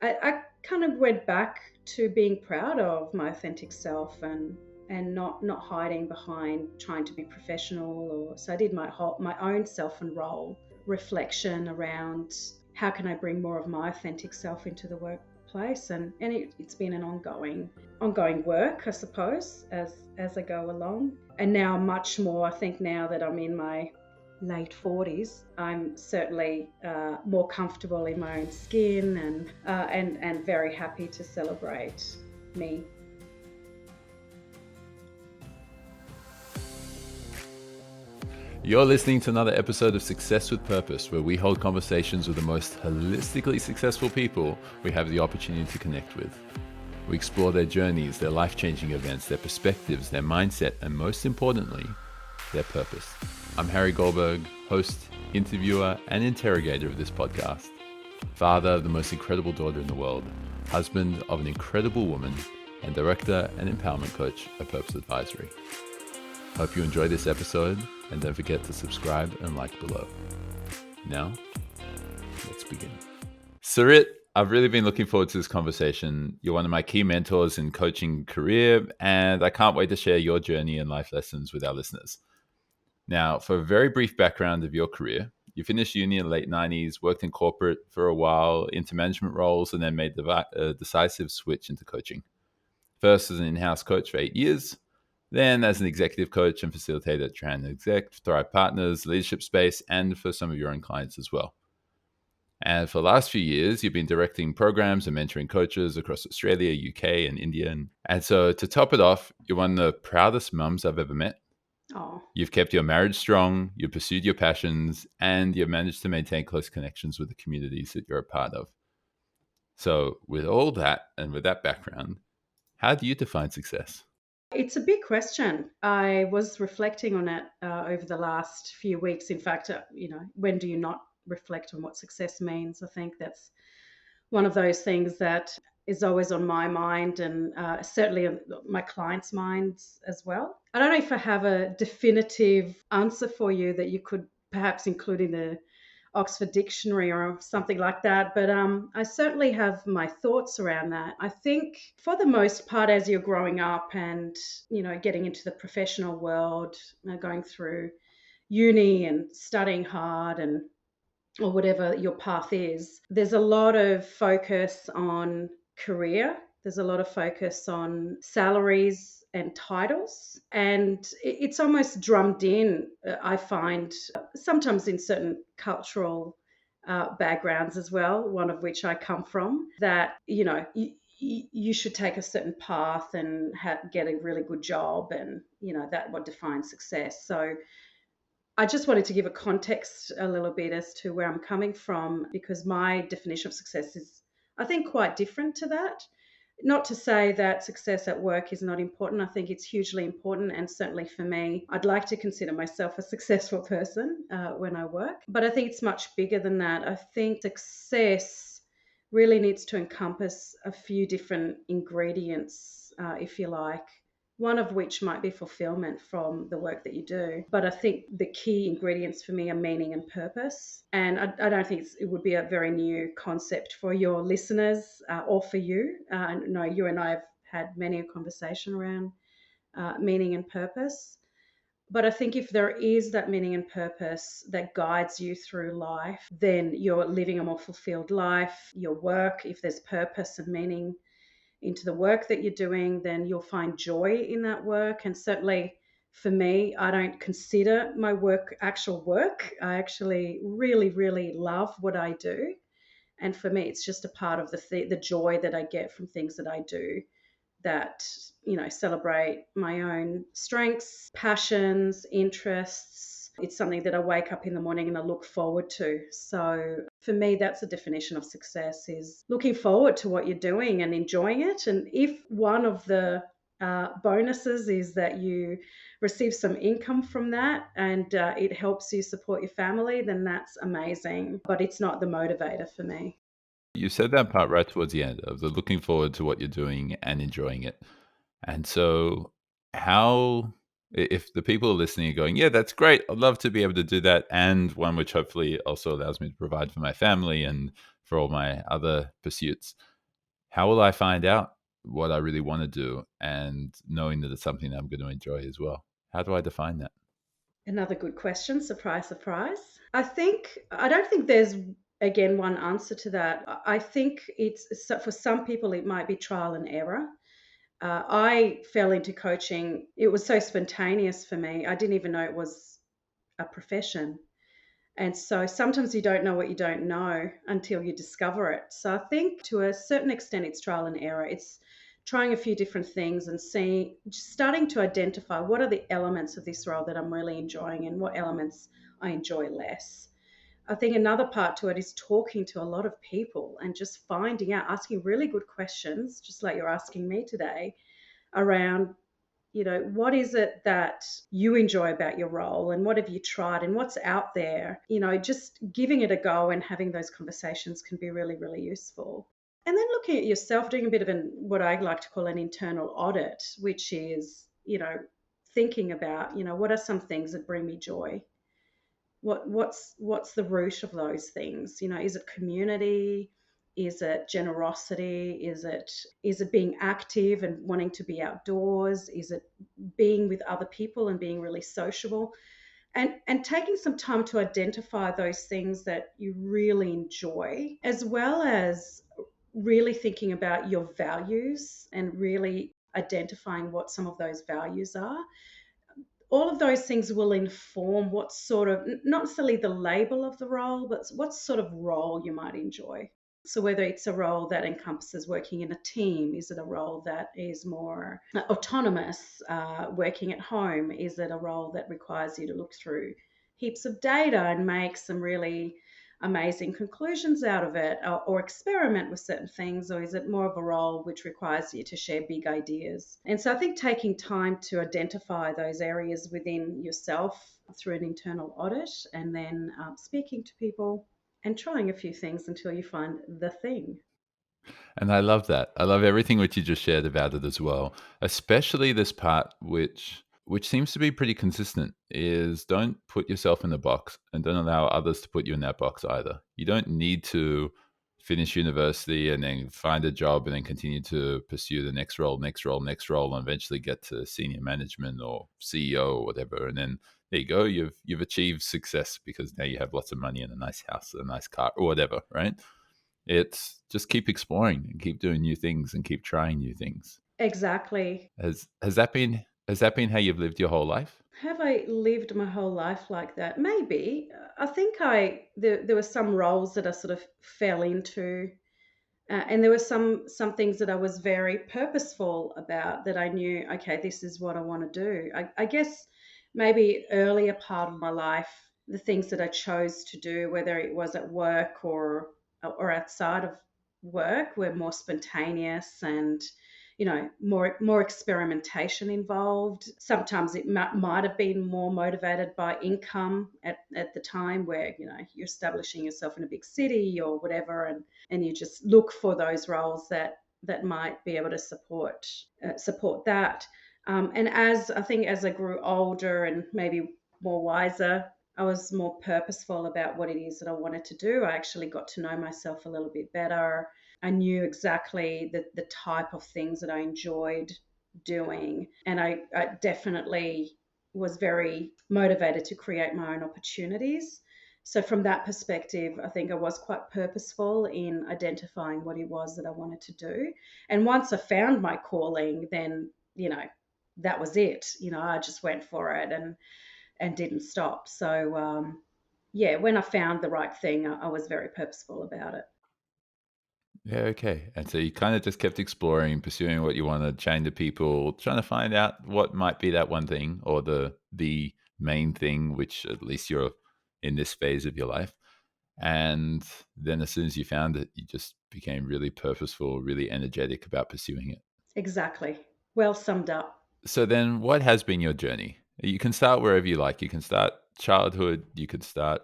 I kind of went back to being proud of my authentic self and not hiding behind trying to be professional. Or so I did my own self and role reflection around how can I bring more of my authentic self into the workplace, and it's been an ongoing work, I suppose, as I go along. And now much more, I think now that I'm in my late 40s, I'm certainly more comfortable in my own skin and very happy to celebrate me. You're listening to another episode of Success with Purpose, where we hold conversations with the most holistically successful people we have the opportunity to connect with. We explore their journeys, their life-changing events, their perspectives, their mindset, and most importantly, their purpose. I'm Harry Goldberg, host, interviewer, and interrogator of this podcast. Father of the most incredible daughter in the world, husband of an incredible woman, and director and empowerment coach at Purpose Advisory. Hope you enjoy this episode, and don't forget to subscribe and like below. Now, let's begin. Sarit, I've really been looking forward to this conversation. You're one of my key mentors in coaching career, and I can't wait to share your journey and life lessons with our listeners. Now, for a very brief background of your career, you finished uni in the late 90s, worked in corporate for a while, into management roles, and then made the decisive switch into coaching. First as an in-house coach for 8 years, then as an executive coach and facilitator at TranExec, Thrive Partners, leadership space, and for some of your own clients as well. And for the last few years, you've been directing programs and mentoring coaches across Australia, UK, and India. And so to top it off, you're one of the proudest mums I've ever met. Oh, You've kept your marriage strong, you've pursued your passions, and you've managed to maintain close connections with the communities that you're a part of. So with all that and with that background, how do you define success? it's a big question. I was reflecting on it over the last few weeks. In fact, when do you not reflect on what success means? I think that's one of those things that is always on my mind and certainly on my clients' minds as well. I don't know if I have a definitive answer for you that you could perhaps include in the Oxford Dictionary or something like that, but I certainly have my thoughts around that. I think for the most part, as you're growing up and getting into the professional world, going through uni and studying hard and or whatever your path is, there's a lot of focus on career. There's a lot of focus on salaries and titles. And it's almost drummed in, I find, sometimes in certain cultural backgrounds as well, one of which I come from, that, you should take a certain path and get a really good job, and that what defines success. So I just wanted to give a context a little bit as to where I'm coming from, because my definition of success is, I think, quite different to that. Not to say that success at work is not important. I think it's hugely important. And certainly for me, I'd like to consider myself a successful person when I work. But I think it's much bigger than that. I think success really needs to encompass a few different ingredients, if you like, one of which might be fulfillment from the work that you do. But I think the key ingredients for me are meaning and purpose. And I don't think it would be a very new concept for your listeners or for you. No, you and I have had many a conversation around meaning and purpose. But I think if there is that meaning and purpose that guides you through life, then you're living a more fulfilled life. Your work, if there's purpose and meaning into the work that you're doing, then you'll find joy in that work. And certainly for me, I don't consider my work actual work. I actually really, really love what I do. And for me, it's just a part of the joy that I get from things that I do that, celebrate my own strengths, passions, interests. It's something that I wake up in the morning and I look forward to. So for me, that's the definition of success, is looking forward to what you're doing and enjoying it. And if one of the bonuses is that you receive some income from that and it helps you support your family, then that's amazing. But it's not the motivator for me. You said that part right towards the end of the looking forward to what you're doing and enjoying it. And so, how, if the people are listening are going, yeah, that's great, I'd love to be able to do that, and one which hopefully also allows me to provide for my family and for all my other pursuits. How will I find out what I really want to do and knowing that it's something that I'm going to enjoy as well? How do I define that? Another good question. Surprise, surprise. I don't think there's, again, one answer to that. I think for some people, it might be trial and error. I fell into coaching. It was so spontaneous for me. I didn't even know it was a profession. And so sometimes you don't know what you don't know until you discover it. So I think to a certain extent, it's trial and error. It's trying a few different things and starting to identify what are the elements of this role that I'm really enjoying and what elements I enjoy less. I think another part to it is talking to a lot of people and just finding out, asking really good questions, just like you're asking me today, around, what is it that you enjoy about your role and what have you tried and what's out there? Just giving it a go and having those conversations can be really, really useful. And then looking at yourself, doing a bit of what I like to call an internal audit, which is, thinking about, what are some things that bring me joy? What's the root of those things? Is it community? Is it generosity? Is it being active and wanting to be outdoors? Is it being with other people and being really sociable? And taking some time to identify those things that you really enjoy, as well as really thinking about your values and really identifying what some of those values are. All of those things will inform what sort of, not necessarily the label of the role, but what sort of role you might enjoy. So, whether it's a role that encompasses working in a team, is it a role that is more autonomous, working at home? Is it a role that requires you to look through heaps of data and make some really amazing conclusions out of it, or experiment with certain things? Or is it more of a role which requires you to share big ideas? And so I think taking time to identify those areas within yourself through an internal audit, and then speaking to people and trying a few things until you find the thing. And I love that. I love everything which you just shared about it as well, especially this part which seems to be pretty consistent is don't put yourself in a box and don't allow others to put you in that box either. You don't need to finish university and then find a job and then continue to pursue the next role, next role, next role, and eventually get to senior management or CEO or whatever. And then there you go, you've achieved success because now you have lots of money and a nice house, a nice car, or whatever, right? It's just keep exploring and keep doing new things and keep trying new things. Exactly. Has that been how you've lived your whole life? Have I lived my whole life like that? Maybe. I think there were some roles that I sort of fell into. And there were some things that I was very purposeful about, that I knew, okay, this is what I want to do. I guess maybe earlier part of my life, the things that I chose to do, whether it was at work or outside of work, were more spontaneous and, more experimentation involved. Sometimes it might have been more motivated by income at the time, where you're establishing yourself in a big city or whatever, and you just look for those roles that might be able to support that. And as I grew older and maybe more wiser, I was more purposeful about what it is that I wanted to do. I actually got to know myself a little bit better. I knew exactly the type of things that I enjoyed doing. And I definitely was very motivated to create my own opportunities. So, from that perspective, I think I was quite purposeful in identifying what it was that I wanted to do. And once I found my calling, then, that was it. I just went for it and didn't stop. So, yeah, when I found the right thing, I was very purposeful about it. Yeah, okay. And so you kind of just kept exploring, pursuing what you wanted, chatting to people, trying to find out what might be that one thing or the main thing, which at least you're in this phase of your life. And then as soon as you found it, you just became really purposeful, really energetic about pursuing it. Exactly. Well summed up. So then what has been your journey? You can start wherever you like. You can start childhood, you could start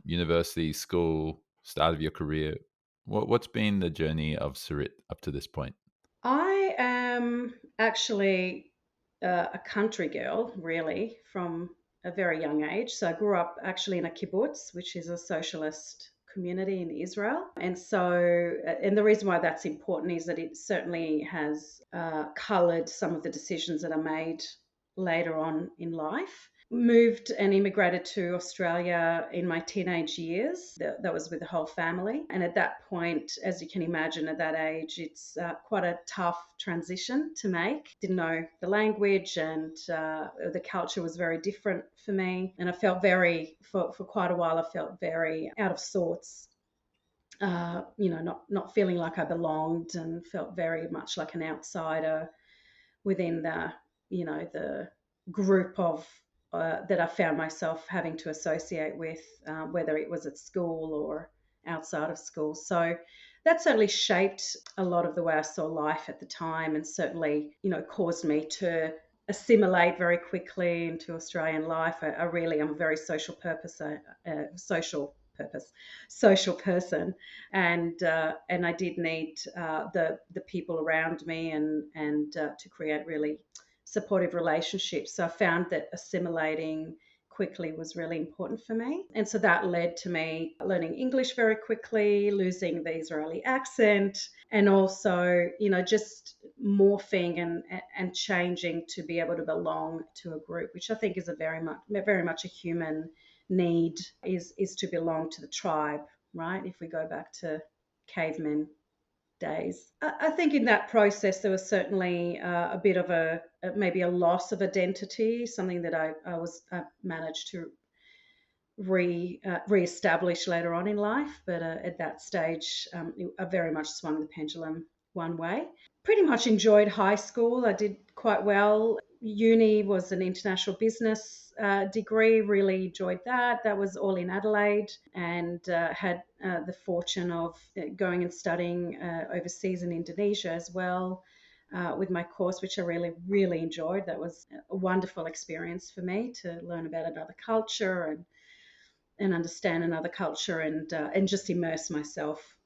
university, school, start of your career. What's been the journey of Sarit up to this point? I am actually a country girl, really, from a very young age. So I grew up actually in a kibbutz, which is a socialist community in Israel. And so, and the reason why that's important is that it certainly has coloured some of the decisions that are made later on in life. Moved and immigrated to Australia in my teenage years. That was with the whole family. And at that point, as you can imagine, at that age, it's quite a tough transition to make. Didn't know the language, and the culture was very different for me. And I felt for quite a while, I felt very out of sorts. Not feeling like I belonged, and felt very much like an outsider within the group of that I found myself having to associate with, whether it was at school or outside of school. So that certainly shaped a lot of the way I saw life at the time, and certainly, caused me to assimilate very quickly into Australian life. I really am a very social person, and I did need the people around me, and to create really supportive relationships. So I found that assimilating quickly was really important for me. And so that led to me learning English very quickly, losing the Israeli accent, and also, just morphing and changing to be able to belong to a group, which I think is a very much a human need, is to belong to the tribe, right? If we go back to cavemen days. I think in that process, there was certainly a bit of maybe a loss of identity, something that I managed to re-establish later on in life. But at that stage, I very much swung the pendulum one way. Pretty much enjoyed high school. I did quite well. Uni was an international business degree. Really enjoyed that. That was all in Adelaide, and had the fortune of going and studying overseas in Indonesia as well, with my course, which I really, really enjoyed. That was a wonderful experience for me to learn about another culture and understand another culture, and just immerse myself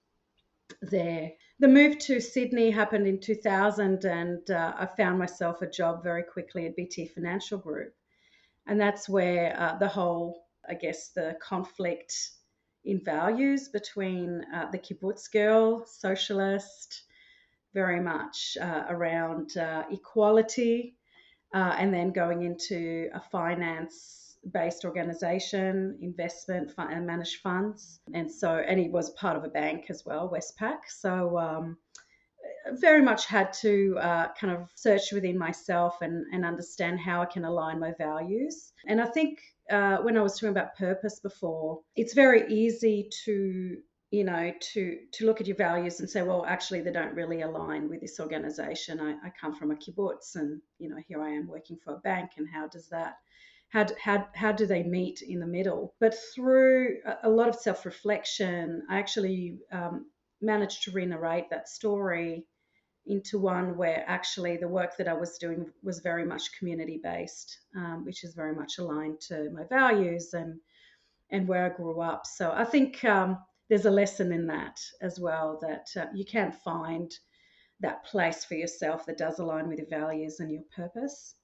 there. The move to Sydney happened in 2000, and I found myself a job very quickly at BT Financial Group. And that's where the whole, I guess, the conflict in values between the kibbutz girl, socialist, very much around equality, and then going into a finance-based organization, investment and managed funds. And he was part of a bank as well, Westpac. So very much had to kind of search within myself and understand how I can align my values. And I think when I was talking about purpose before, it's very easy to look at your values and say, well, actually, they don't really align with this organization. I come from a kibbutz, and here I am working for a bank, and how do they meet in the middle? But through a lot of self-reflection, I actually managed to re-narrate that story into one where actually the work that I was doing was very much community-based, which is very much aligned to my values and where I grew up. So I think there's a lesson in that as well, that you can find that place for yourself that does align with your values and your purpose.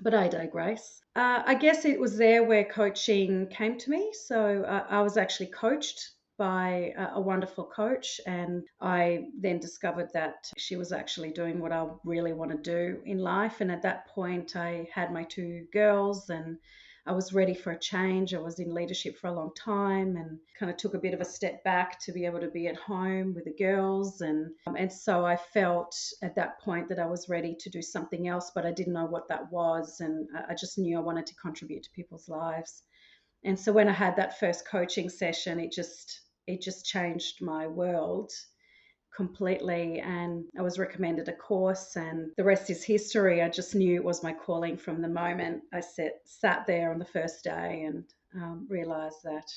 But I digress. I guess it was there where coaching came to me. So I was actually coached by a wonderful coach, and I then discovered that she was actually doing what I really want to do in life. And at that point, I had my two girls, and I was ready for a change. I was in leadership for a long time, and kind of took a bit of a step back to be able to be at home with the girls. And so I felt at that point that I was ready to do something else, but I didn't know what that was. And I just knew I wanted to contribute to people's lives. And so when I had that first coaching session, it just changed my world completely. And I was recommended a course, and the rest is history. I just knew it was my calling from the moment I sat there on the first day, and realized that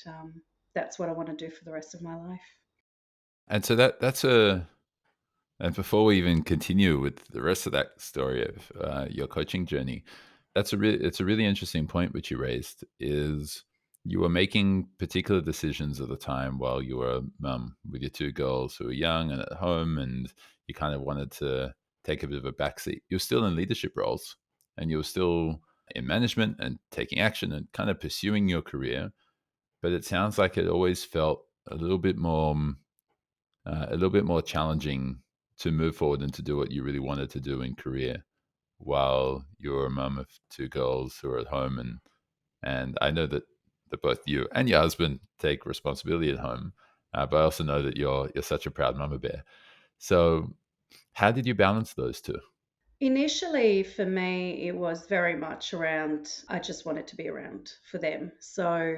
that's what I want to do for the rest of my life. And so and before we even continue with the rest of that story of your coaching journey, it's a really interesting point which you raised, is you were making particular decisions at the time while you were a mum with your two girls who were young and at home, and you kind of wanted to take a bit of a backseat. You're still in leadership roles, and you're still in management and taking action and kind of pursuing your career. But it sounds like it always felt a little bit more challenging to move forward and to do what you really wanted to do in career while you're a mum of two girls who are at home, and I know that both you and your husband take responsibility at home, but I also know that you're such a proud mama bear. So how did you balance those two? Initially, for me, it was very much around, I just wanted to be around for them. So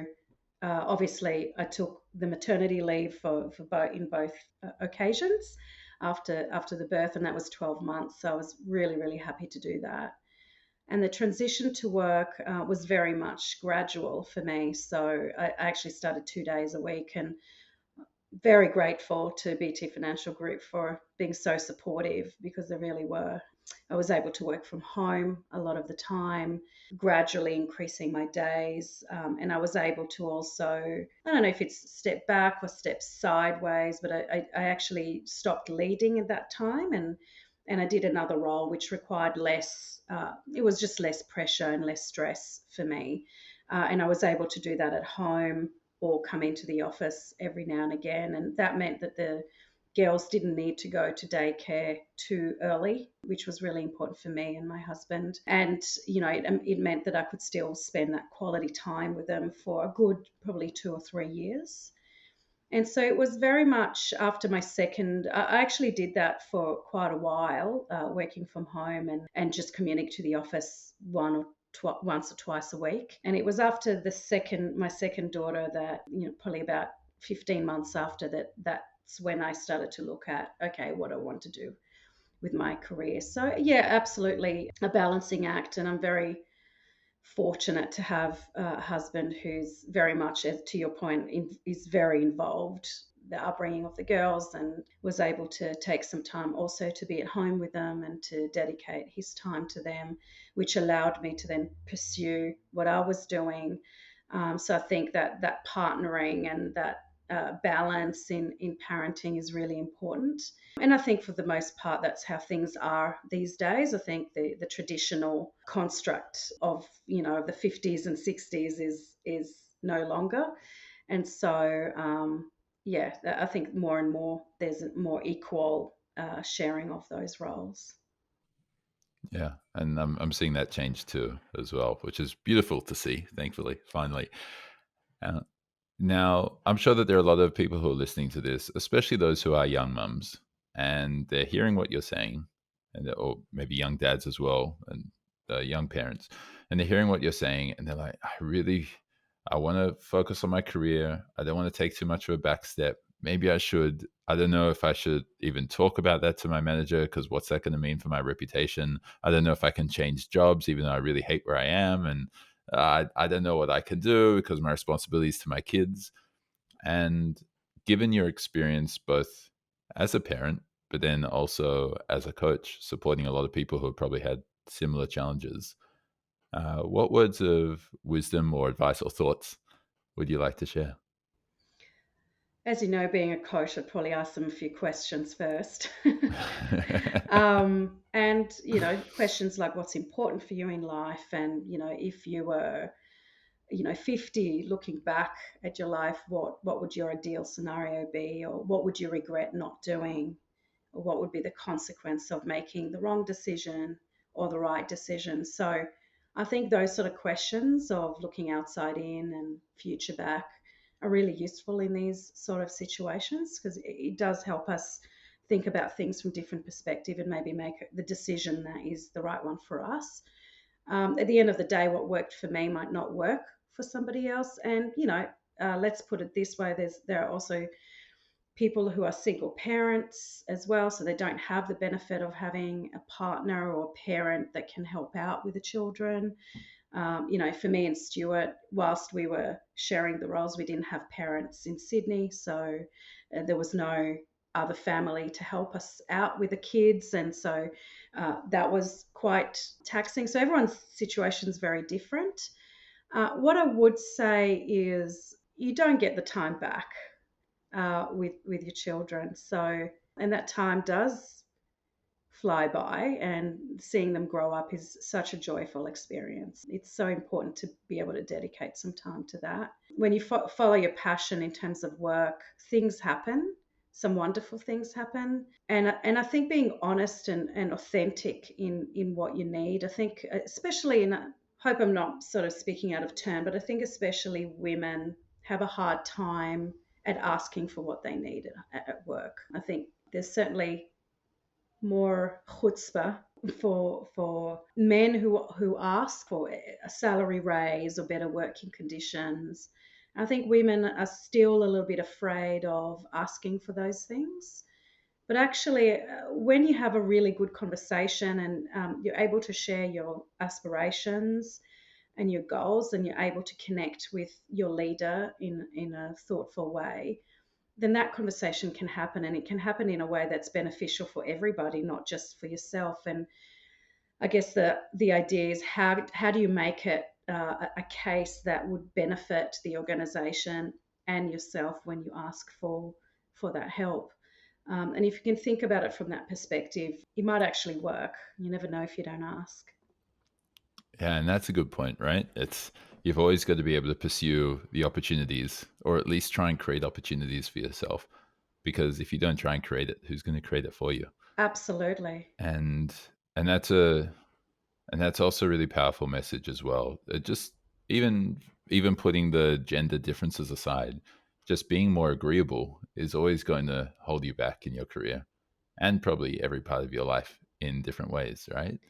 obviously, I took the maternity leave for both in both occasions after the birth, and that was 12 months. So I was really, really happy to do that. And the transition to work was very much gradual for me. So I actually started 2 days a week, and very grateful to BT Financial Group for being so supportive, because they really were. I was able to work from home a lot of the time, gradually increasing my days. And I was able to also, I don't know if it's step back or step sideways, but I actually stopped leading at that time, and I did another role which required less, it was just less pressure and less stress for me. And I was able to do that at home or come into the office every now and again. And that meant that the girls didn't need to go to daycare too early, which was really important for me and my husband. And, it meant that I could still spend that quality time with them for a good probably 2 or 3 years. And so it was very much after my second, I actually did that for quite a while, working from home and just commuting to the office once or twice a week. And it was after my second daughter that, probably about 15 months after that, that's when I started to look at, okay, what I want to do with my career. So yeah, absolutely a balancing act. And I'm very fortunate to have a husband who's very much, as to your point, is very involved the upbringing of the girls, and was able to take some time also to be at home with them and to dedicate his time to them, which allowed me to then pursue what I was doing. So I think that partnering and that balance in parenting is really important. And I think for the most part, that's how things are these days. I think the traditional construct of, the 50s and 60s is no longer. And so, yeah, I think more and more there's a more equal sharing of those roles. Yeah, and I'm seeing that change too as well, which is beautiful to see. Thankfully, finally. Uh, Now, I'm sure that there are a lot of people who are listening to this, especially those who are young mums, and they're hearing what you're saying, or maybe young dads as well, and young parents, and they're hearing what you're saying, and they're like, I want to focus on my career. I don't want to take too much of a back step. Maybe I should. I don't know if I should even talk about that to my manager, because what's that going to mean for my reputation? I don't know if I can change jobs, even though I really hate where I am, and I don't know what I can do because my responsibilities to my kids. And given your experience both as a parent, but then also as a coach, supporting a lot of people who have probably had similar challenges, what words of wisdom or advice or thoughts would you like to share? As you know, being a coach, I'd probably ask them a few questions first. And, questions like what's important for you in life. And, if you were, 50, looking back at your life, what would your ideal scenario be? Or what would you regret not doing? Or what would be the consequence of making the wrong decision or the right decision? So I think those sort of questions of looking outside in and future back are really useful in these sort of situations, because it does help us think about things from different perspective and maybe make the decision that is the right one for us. At the end of the day, what worked for me might not work for somebody else. And, let's put it this way, there are also people who are single parents as well, so they don't have the benefit of having a partner or a parent that can help out with the children. For me and Stuart, whilst we were sharing the roles, we didn't have parents in Sydney, so there was no other family to help us out with the kids, and so that was quite taxing. So everyone's situation is very different. What I would say is you don't get the time back with your children. So, and that time does fly by, and seeing them grow up is such a joyful experience. It's so important to be able to dedicate some time to that. when you follow your passion in terms of work, things happen. Some wonderful things happen, and I think being honest and authentic in what you need. I think especially in hope I'm not sort of speaking out of turn, but I think especially women have a hard time at asking for what they need at work. I think there's certainly more chutzpah for men who ask for a salary raise or better working conditions. I think women are still a little bit afraid of asking for those things. But actually, when you have a really good conversation and you're able to share your aspirations and your goals, and you're able to connect with your leader in a thoughtful way, then that conversation can happen, and it can happen in a way that's beneficial for everybody, not just for yourself. And I guess the idea is how do you make it a case that would benefit the organization and yourself when you ask for that help. And if you can think about it from that perspective, it might actually work. You never know if you don't ask. Yeah, and that's a good point, right? It's you've always got to be able to pursue the opportunities, or at least try and create opportunities for yourself. Because if you don't try and create it, who's going to create it for you? Absolutely. And and that's a and that's also a really powerful message as well. Just even even putting the gender differences aside, just being more agreeable is always going to hold you back in your career and probably every part of your life in different ways, right?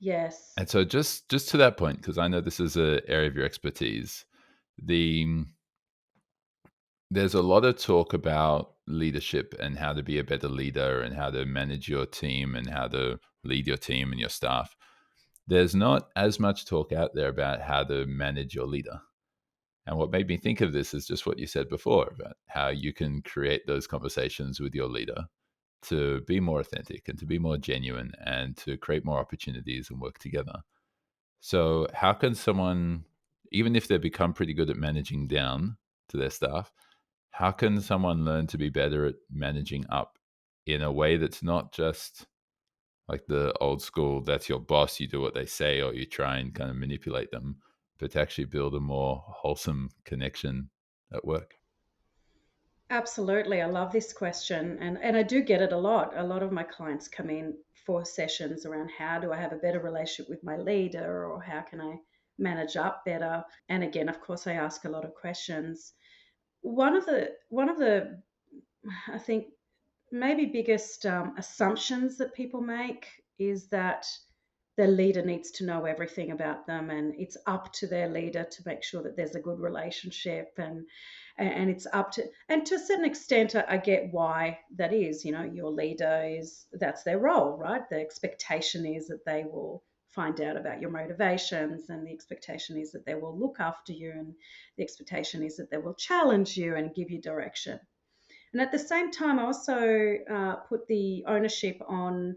Yes. And so just to that point, because I know this is an area of your expertise, the there's a lot of talk about leadership and how to be a better leader and how to manage your team and how to lead your team and your staff. There's not as much talk out there about how to manage your leader. And what made me think of this is just what you said before about how you can create those conversations with your leader to be more authentic and to be more genuine and to create more opportunities and work together. So, how can someone, even if they become pretty good at managing down to their staff, how can someone learn to be better at managing up in a way that's not just like the old school, that's your boss, you do what they say, or you try and kind of manipulate them, but to actually build a more wholesome connection at work? Absolutely. I love this question. And I do get it a lot. A lot of my clients come in for sessions around how do I have a better relationship with my leader, or how can I manage up better? And again, of course, I ask a lot of questions. One of the I think maybe biggest assumptions that people make is that the leader needs to know everything about them, and it's up to their leader to make sure that there's a good relationship, and it's up to, and to a certain extent I get why that is. Your leader is, that's their role, right? The expectation is that they will find out about your motivations, and the expectation is that they will look after you, and the expectation is that they will challenge you and give you direction. And at the same time, I also put the ownership on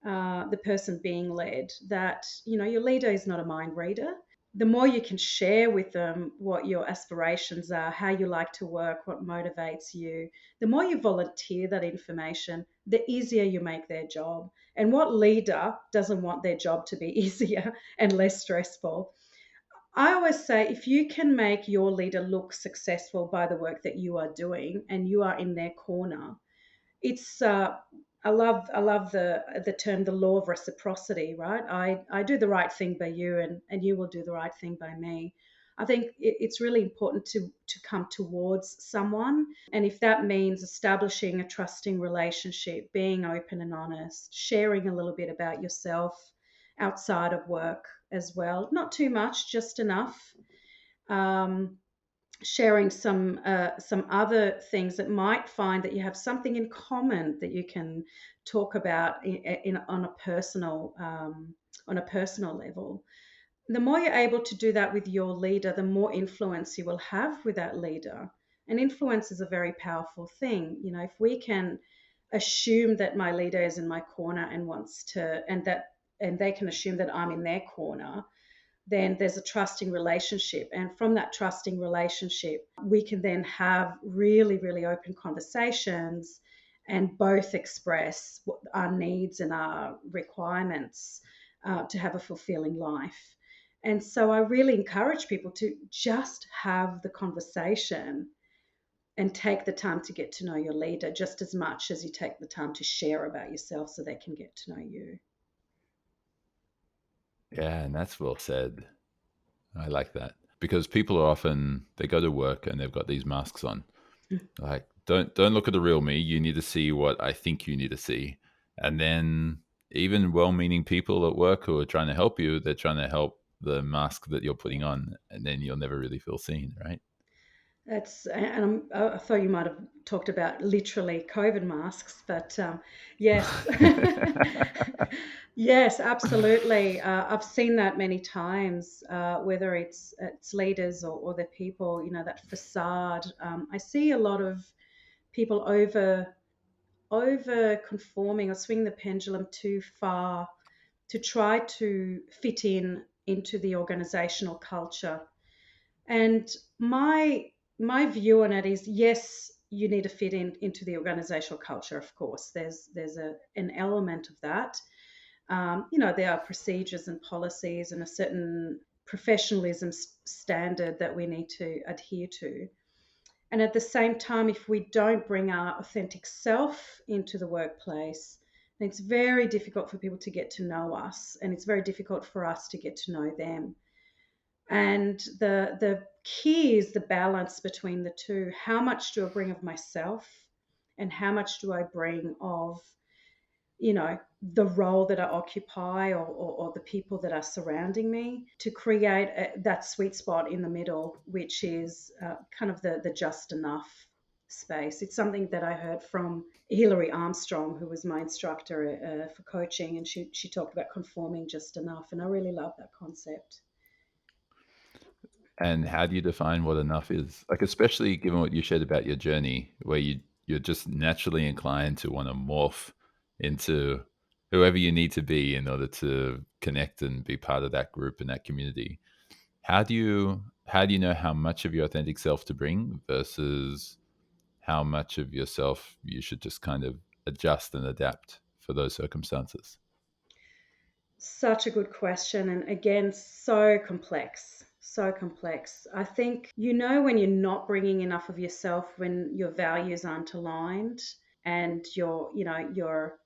the person being led, that, your leader is not a mind reader. The more you can share with them what your aspirations are, how you like to work, what motivates you, the more you volunteer that information, the easier you make their job. And what leader doesn't want their job to be easier and less stressful? I always say, if you can make your leader look successful by the work that you are doing and you are in their corner, it's I love the term, the law of reciprocity, right? I do the right thing by you, and you will do the right thing by me. I think it's really important to come towards someone, and if that means establishing a trusting relationship, being open and honest, sharing a little bit about yourself outside of work as well, not too much, just enough. Um, Sharing some other things that might find that you have something in common that you can talk about on a personal level. The more you're able to do that with your leader, the more influence you will have with that leader. And influence is a very powerful thing. If we can assume that my leader is in my corner and wants to, and they can assume that I'm in their corner, then there's a trusting relationship. And from that trusting relationship, we can then have really, really open conversations and both express our needs and our requirements to have a fulfilling life. And so I really encourage people to just have the conversation and take the time to get to know your leader just as much as you take the time to share about yourself so they can get to know you. Yeah, and that's well said. I like that because people are often they go to work and they've got these masks on. Like, don't look at the real me. You need to see what I think you need to see. And then even well-meaning people at work who are trying to help you, they're trying to help the mask that you're putting on, and then you'll never really feel seen, right? I thought you might have talked about literally COVID masks, but yes, yes, absolutely. I've seen that many times, whether it's leaders or the people, that facade. I see a lot of people over conforming or swing the pendulum too far to try to fit into the organizational culture. And my view on it is, yes, you need to fit into the organizational culture. Of course, there's an element of that. There are procedures and policies and a certain professionalism standard that we need to adhere to. And at the same time, if we don't bring our authentic self into the workplace, then it's very difficult for people to get to know us, and it's very difficult for us to get to know them. And the key is the balance between the two. How much do I bring of myself, and how much do I bring of, the role that I occupy, or the people that are surrounding me, to create that sweet spot in the middle, which is kind of the just enough space. It's something that I heard from Hilary Armstrong, who was my instructor for coaching, and she talked about conforming just enough, and I really love that concept. And how do you define what enough is? Like, especially given what you shared about your journey, where you're just naturally inclined to want to morph into whoever you need to be in order to connect and be part of that group and that community. How do you know how much of your authentic self to bring versus how much of yourself you should just kind of adjust and adapt for those circumstances? Such a good question. And again, so complex. So complex. I think when you're not bringing enough of yourself, when your values aren't aligned, and you're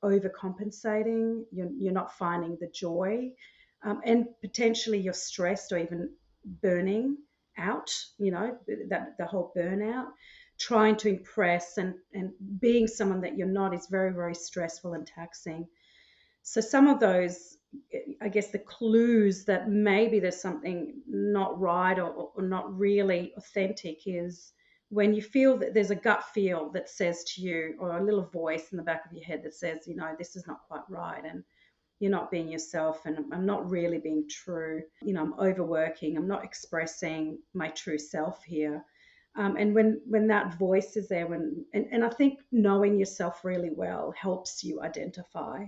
overcompensating, you're not finding the joy, and potentially you're stressed or even burning out, that the whole burnout, trying to impress and being someone that you're not is very, very stressful and taxing. So some of those, I guess, the clues that maybe there's something not right, or not really authentic, is when you feel that there's a gut feel that says to you, or a little voice in the back of your head that says, this is not quite right, and you're not being yourself, and I'm not really being true. I'm overworking. I'm not expressing my true self here. And when that voice is there, and I think knowing yourself really well helps you identify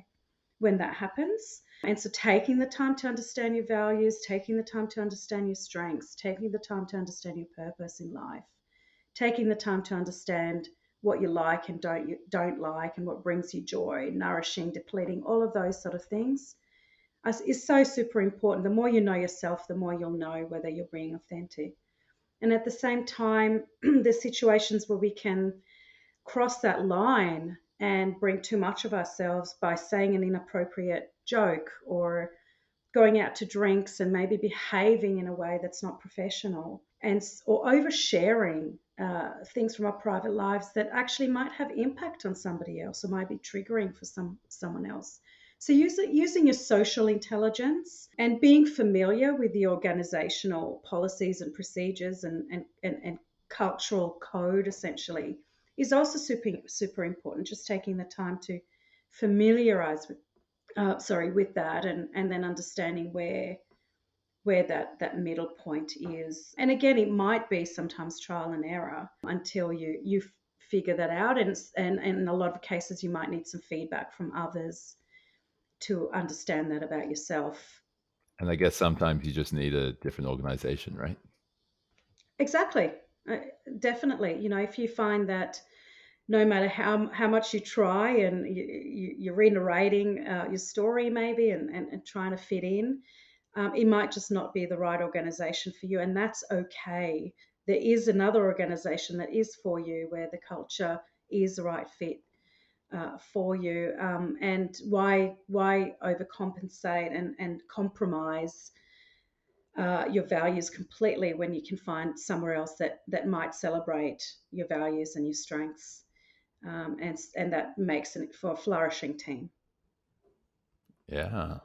when that happens. And so taking the time to understand your values, taking the time to understand your strengths, taking the time to understand your purpose in life, taking the time to understand what you like and don't like, and what brings you joy, nourishing, depleting, all of those sort of things is so super important. The more you know yourself, the more you'll know whether you're being authentic. And at the same time, there's situations where we can cross that line and bring too much of ourselves by saying an inappropriate joke, or going out to drinks and maybe behaving in a way that's not professional, or oversharing things from our private lives that actually might have impact on somebody else, or might be triggering for someone else. So using your social intelligence and being familiar with the organizational policies and procedures and cultural code, essentially, is also super important. Just taking the time to familiarize with that, and then understanding where that middle point is. And again, it might be sometimes trial and error until you figure that out, and in a lot of cases you might need some feedback from others to understand that about yourself. And I guess sometimes you just need a different organization, right? Exactly. Uh, Definitely. If you find that no matter how much you try, and you're reiterating your story maybe, and trying to fit in, It might just not be the right organization for you, and that's okay. There is another organization that is for you, where the culture is the right fit for you. And why overcompensate and compromise your values completely when you can find somewhere else that might celebrate your values and your strengths, and that makes it for a flourishing team. Yeah.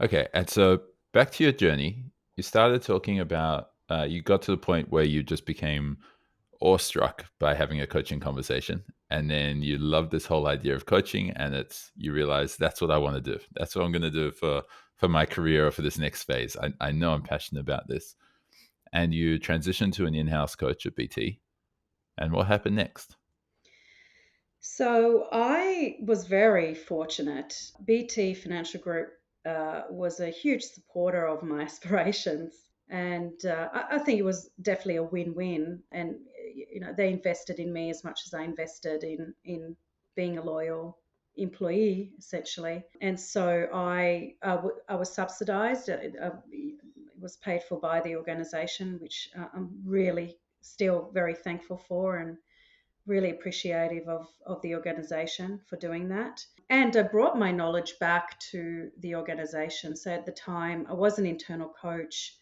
Okay. And so back to your journey, you started talking about, you got to the point where you just became awestruck by having a coaching conversation. And then you love this whole idea of coaching, and you realize that's what I want to do. That's what I'm going to do for my career or for this next phase. I know I'm passionate about this. And you transitioned to an in-house coach at BT. And what happened next? So I was very fortunate. BT Financial Group was a huge supporter of my aspirations, and I think it was definitely a win-win. And they invested in me as much as I invested in being a loyal employee, essentially. And so I was subsidised. It was paid for by the organisation, which I'm really still very thankful for, and really appreciative of the organisation for doing that. And I brought my knowledge back to the organisation. So at the time, I was an internal coach,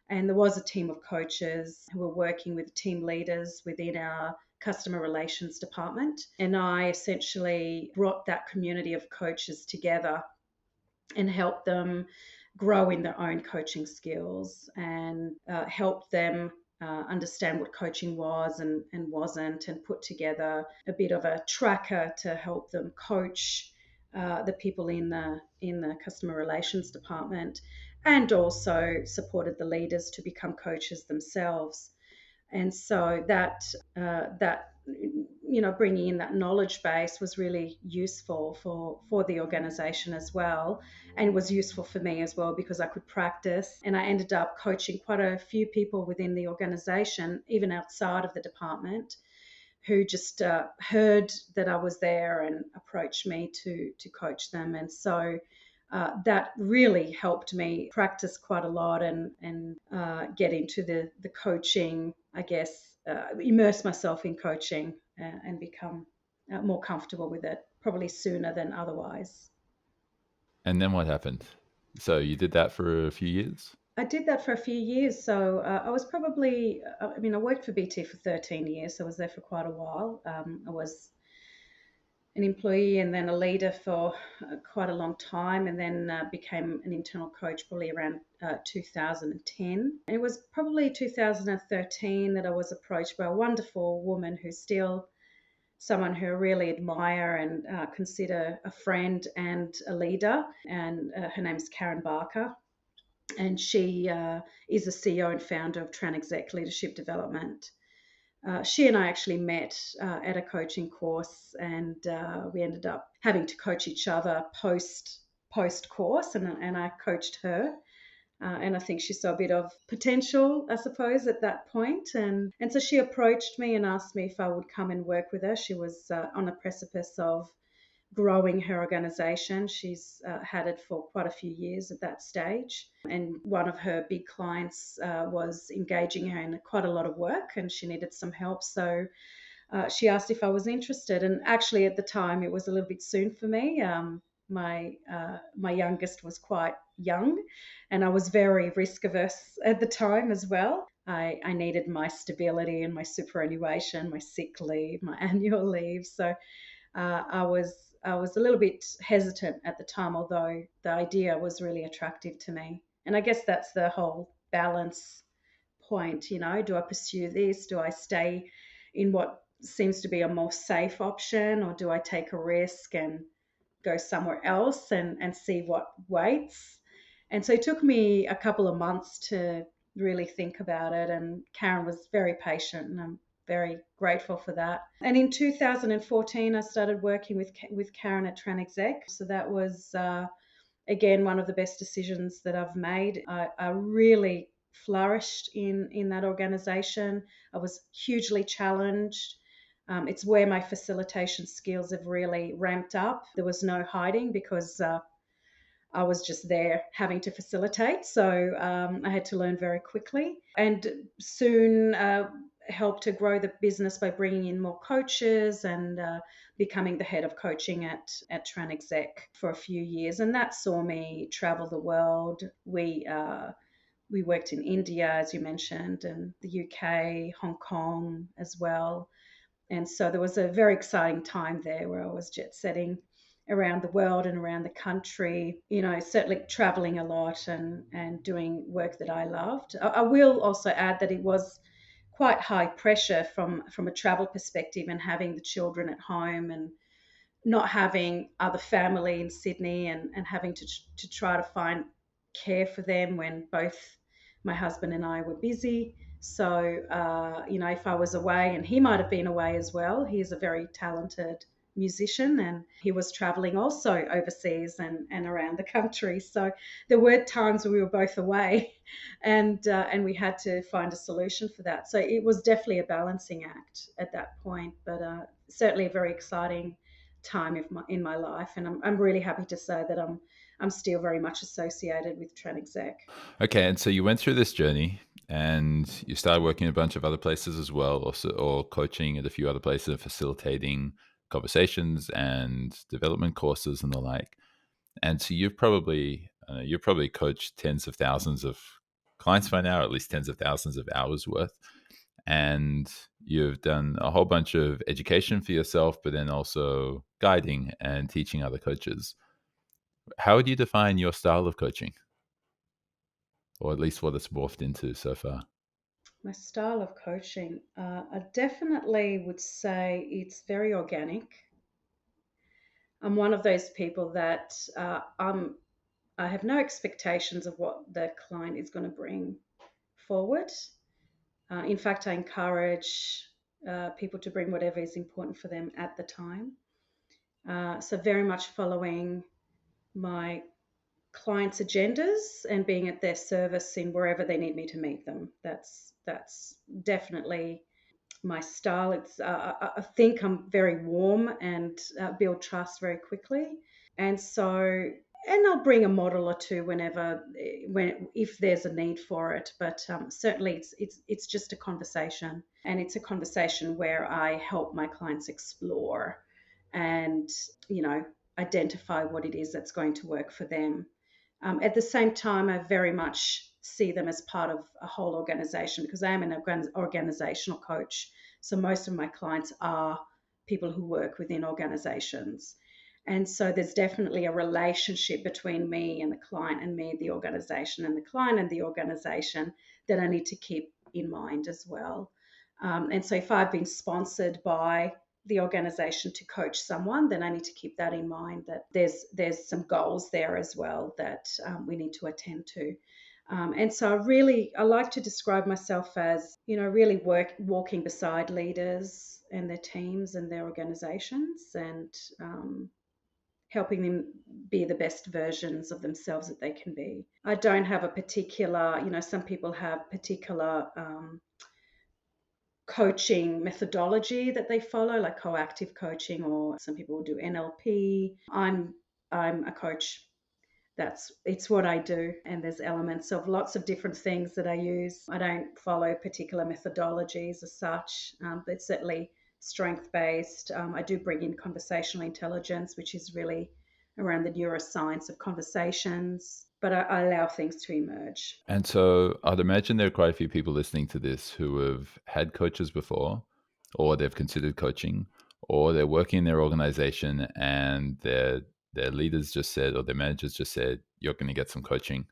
and there was a team of coaches who were working with team leaders within our customer relations department. And I essentially brought that community of coaches together and helped them grow in their own coaching skills, and helped them understand what coaching was and wasn't, and put together a bit of a tracker to help them coach the people in the customer relations department, and also supported the leaders to become coaches themselves. And so that bringing in that knowledge base was really useful for the organization as well, and was useful for me as well, because I could practice, and I ended up coaching quite a few people within the organization, even outside of the department, who just heard that I was there and approached me to coach them. And so that really helped me practice quite a lot, and get into the coaching, I guess, immerse myself in coaching, and become more comfortable with it, probably sooner than otherwise. And then what happened? So you did that for a few years? I did that for a few years. So I was probably, I mean, I worked for BT for 13 years, so I was there for quite a while. I was an employee and then a leader for quite a long time, and then became an internal coach probably around 2010. And it was probably 2013 that I was approached by a wonderful woman who's still someone who I really admire and consider a friend and a leader. And her name's Karen Barker. And she is the CEO and founder of TranExec Leadership Development. She and I actually met at a coaching course, and we ended up having to coach each other post course, and I coached her. And I think she saw a bit of potential, I suppose, at that point. And so she approached me and asked me if I would come and work with her. She was on the precipice of growing her organization. She's had it for quite a few years at that stage. And one of her big clients was engaging her in quite a lot of work, and she needed some help. So she asked if I was interested. And actually, at the time, it was a little bit soon for me. My youngest was quite young, and I was very risk averse at the time as well. I needed my stability and my superannuation, my sick leave, my annual leave. So I was a little bit hesitant at the time, although the idea was really attractive to me. And I guess that's the whole balance point. Do I pursue this? Do I stay in what seems to be a more safe option, or do I take a risk and go somewhere else and see what waits? And so it took me a couple of months to really think about it. And Karen was very patient, and I'm very grateful for that. And in 2014, I started working with Karen at TranExec. So that was, again, one of the best decisions that I've made. I really flourished in that organization. I was hugely challenged. It's where my facilitation skills have really ramped up. There was no hiding, because I was just there having to facilitate. So I had to learn very quickly and soon helped to grow the business by bringing in more coaches and becoming the head of coaching at TranExec for a few years. And that saw me travel the world. We worked in India, as you mentioned, and the UK, Hong Kong as well. And so there was a very exciting time there where I was jet setting around the world and around the country, certainly traveling a lot and doing work that I loved. I will also add that it was quite high pressure from a travel perspective and having the children at home and not having other family in Sydney and having to try to find care for them when both my husband and I were busy. So, if I was away, and he might have been away as well, he's a very talented musician and he was traveling also overseas and around the country. So there were times when we were both away and we had to find a solution for that. So it was definitely a balancing act at that point, but certainly a very exciting time in my life. And I'm really happy to say that I'm still very much associated with TranExec. Okay, and so you went through this journey and you started working in a bunch of other places as well, also, or coaching at a few other places, and facilitating conversations and development courses and the like. And so you've probably coached tens of thousands of clients by now, or at least tens of thousands of hours worth. And you've done a whole bunch of education for yourself, but then also guiding and teaching other coaches. How would you define your style of coaching, or at least what it's morphed into so far? My style of coaching, I definitely would say it's very organic. I'm one of those people that I have no expectations of what the client is going to bring forward. In fact, I encourage people to bring whatever is important for them at the time. So very much following my clients' agendas and being at their service in wherever they need me to meet them. That's definitely my style. I think I'm very warm and build trust very quickly, and so and I'll bring a model or two when if there's a need for it. But certainly it's just a conversation, and it's a conversation where I help my clients explore and identify what it is that's going to work for them. At the same time, I very much see them as part of a whole organization because I am an organizational coach. So most of my clients are people who work within organizations. And so there's definitely a relationship between me and the client and me, the organization, and the client and the organization that I need to keep in mind as well. And so if I've been sponsored by the organization to coach someone, then I need to keep that in mind that there's some goals there as well that we need to attend to. And so I like to describe myself as, really walking beside leaders and their teams and their organizations and helping them be the best versions of themselves that they can be. I don't have a particular, some people have particular coaching methodology that they follow, like coactive coaching, or some people will do NLP. I'm a coach. It's what I do, and there's elements of lots of different things that I use. I don't follow particular methodologies as such, but it's certainly strength based. I do bring in conversational intelligence, which is really around the neuroscience of conversations, but I allow things to emerge. And so I'd imagine there are quite a few people listening to this who have had coaches before, or they've considered coaching, or they're working in their organization and their leaders just said, or their managers just said, you're going to get some coaching.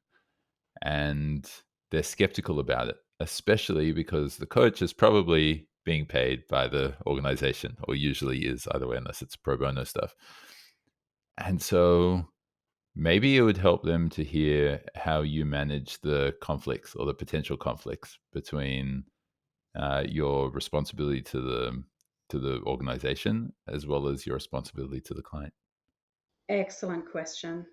And they're skeptical about it, especially because the coach is probably being paid by the organization, or usually is either way, unless it's pro bono stuff. And so maybe it would help them to hear how you manage the conflicts or the potential conflicts between your responsibility to the organization as well as your responsibility to the client. Excellent question.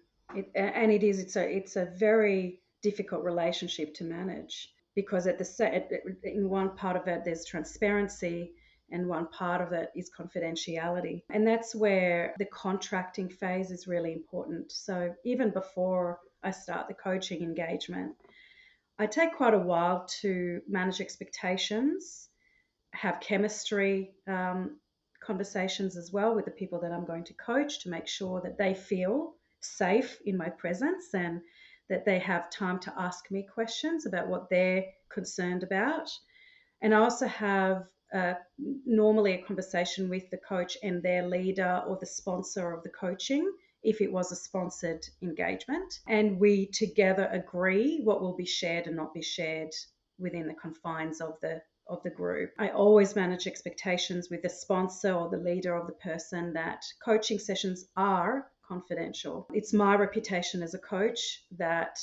And it is. It's a very difficult relationship to manage because in one part of it there's transparency, And one part of it is confidentiality. And that's where the contracting phase is really important. So even before I start the coaching engagement, I take quite a while to manage expectations, have chemistry conversations as well with the people that I'm going to coach to make sure that they feel safe in my presence and that they have time to ask me questions about what they're concerned about. And I also have normally a conversation with the coach and their leader or the sponsor of the coaching if it was a sponsored engagement. And we together agree what will be shared and not be shared within the confines of the group. I always manage expectations with the sponsor or the leader of the person that coaching sessions are confidential. It's my reputation as a coach that